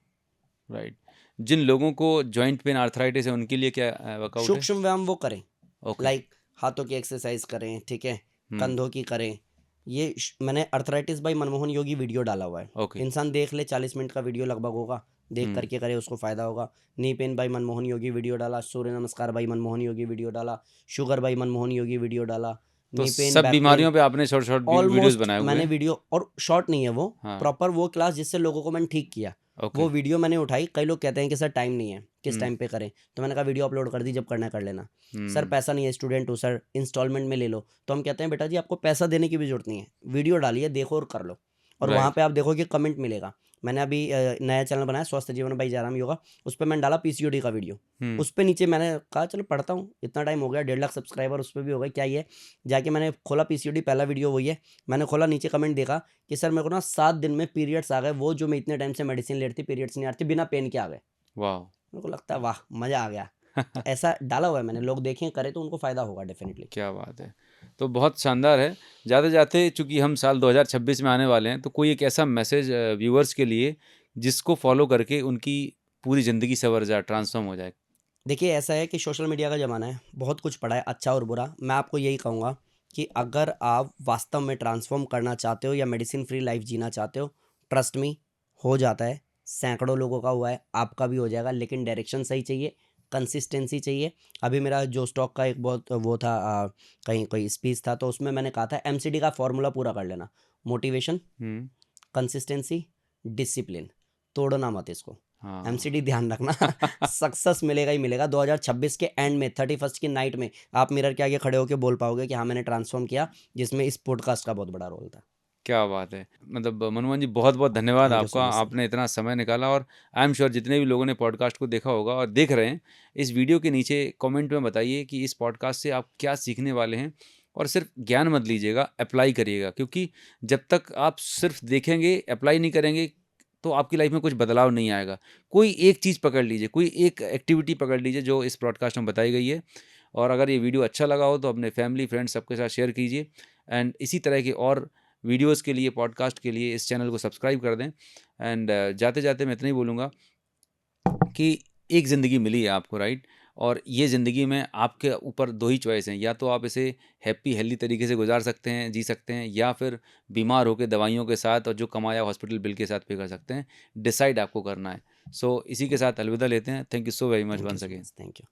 राइट। जिन लोगों को जॉइंट पेन आर्थराइटिस है उनके लिए क्या वर्कआउट है? सूक्ष्म व्यायाम वो करें, ओके। लाइक हाथों की एक्सरसाइज करें, ठीक है, हम्म। कंधों की करें। ये मैंने arthritis by Manmohan Yogi video डाला हुआ है, ओके। इंसान देख ले, 40 मिनट का वीडियो लगभग होगा, देख हम्म। करके करे, उसको फ़ायदा होगा। Knee pain by Manmohan Yogi video डाला, सूर्य नमस्कार बाई मनमोहन योगी वीडियो डाला, sugar by Manmohan Yogi video डाला, तो नी पेन सब बैक पेन। बीमारियों पे आपने शॉर्ट शॉर्ट वीडियोस ऑलमोस्ट बनाए हुए मैंने हैं? वीडियो, और शॉर्ट नहीं है वो, हाँ। प्रॉपर वो क्लास जिससे लोगों को मैंने ठीक किया, ओके। वो वीडियो मैंने उठाई। कई लोग कहते हैं कि सर टाइम नहीं है, किस हम्म। टाइम पे करें, तो मैंने कहा वीडियो अपलोड कर दी, जब करना है कर लेना। सर हम्म। पैसा नहीं है, स्टूडेंट हूँ सर, इंस्टॉलमेंट में ले लो, तो हम कहते हैं बेटा जी आपको पैसा देने की भी जरूरत नहीं है, वीडियो डालिए, देखो और कर लो। और वहाँ राइट। पे आप देखोगे कमेंट मिलेगा। मैंने अभी नया चैनल बनाया स्वस्थ जीवन बाई जयराम योगा, उस पर मैंने डाला पीसीओडी का वीडियो। हम्म। उस पे नीचे मैंने कहा चलो पढ़ता हूँ, इतना टाइम हो गया, 1.5 लाख सब्सक्राइबर उस पर भी हो गए, क्या ये। जाके मैंने खोला पीसीओडी, पहला वीडियो वही है। मैंने खोला, नीचे कमेंट देखा कि सर मेरे को ना 7 दिन में पीरियड्स आ गए, वो जो मैं इतने टाइम से मेडिसिन ले रही थी, पीरियड्स नहीं आ रही थी, बिना पेन के आ गए। वाह। मेरे को लगता है वाह मज़ा आ गया। तो ऐसा डाला हुआ है मैंने, लोग देखें करें तो उनको फ़ायदा होगा डेफिनेटली। क्या बात है। तो बहुत शानदार है। जाते जाते चूंकि हम साल 2026 में आने वाले हैं, तो कोई एक ऐसा मैसेज व्यूअर्स के लिए जिसको फॉलो करके उनकी पूरी ज़िंदगी संवर जाए, ट्रांसफॉर्म हो जाए? देखिए ऐसा है कि सोशल मीडिया का ज़माना है, बहुत कुछ पड़ा है अच्छा और बुरा। मैं आपको यही कहूँगा कि अगर आप वास्तव में ट्रांसफॉर्म करना चाहते हो या मेडिसिन फ्री लाइफ जीना चाहते हो, ट्रस्ट मी, हो जाता है। सैकड़ों लोगों का हुआ है, आपका भी हो जाएगा, लेकिन डायरेक्शन सही चाहिए, कंसिस्टेंसी चाहिए। अभी मेरा जो स्टॉक का एक बहुत वो था, कहीं कोई स्पीच था, तो उसमें मैंने कहा था एमसीडी का फॉर्मूला पूरा कर लेना, मोटिवेशन, हम्म। कंसिस्टेंसी, डिसिप्लिन, तोड़ना मत इसको। हाँ। एमसीडी ध्यान रखना। सक्सेस मिलेगा ही मिलेगा। 2026 के एंड में 31st की नाइट में आप मिरर के आगे खड़े होकर बोल पाओगे कि हाँ मैंने ट्रांसफॉर्म किया, जिसमें इस पॉडकास्ट का बहुत बड़ा रोल था। क्या बात है। मतलब मनमोहन जी, बहुत बहुत धन्यवाद थैंक यू सो आपका, मच सर। आपने इतना समय निकाला। और आई एम श्योर जितने भी लोगों ने पॉडकास्ट को देखा होगा और देख रहे हैं, इस वीडियो के नीचे कमेंट में बताइए कि इस पॉडकास्ट से आप क्या सीखने वाले हैं। और सिर्फ ज्ञान मत लीजिएगा, अप्लाई करिएगा, क्योंकि जब तक आप सिर्फ देखेंगे, अप्लाई नहीं करेंगे, तो आपकी लाइफ में कुछ बदलाव नहीं आएगा। कोई एक चीज़ पकड़ लीजिए, कोई एक एक्टिविटी पकड़ लीजिए जो इस पॉडकास्ट में बताई गई है। और अगर ये वीडियो अच्छा लगा हो तो अपने फैमिली फ्रेंड्स सबके साथ शेयर कीजिए। एंड इसी तरह के और वीडियोस के लिए, पॉडकास्ट के लिए इस चैनल को सब्सक्राइब कर दें। एंड जाते जाते मैं इतना ही बोलूँगा कि एक ज़िंदगी मिली है आपको, राइट? और ये ज़िंदगी में आपके ऊपर 2 ही चॉइस हैं, या तो आप इसे हैप्पी हेल्दी तरीके से गुजार सकते हैं, जी सकते हैं, या फिर बीमार होके दवाइयों के साथ और जो कमाया हॉस्पिटल बिल के साथ पे कर सकते हैं। डिसाइड आपको करना है। सो इसी के साथ अलविदा लेते हैं। Thank you so very much thank you once so again. Much, thank you.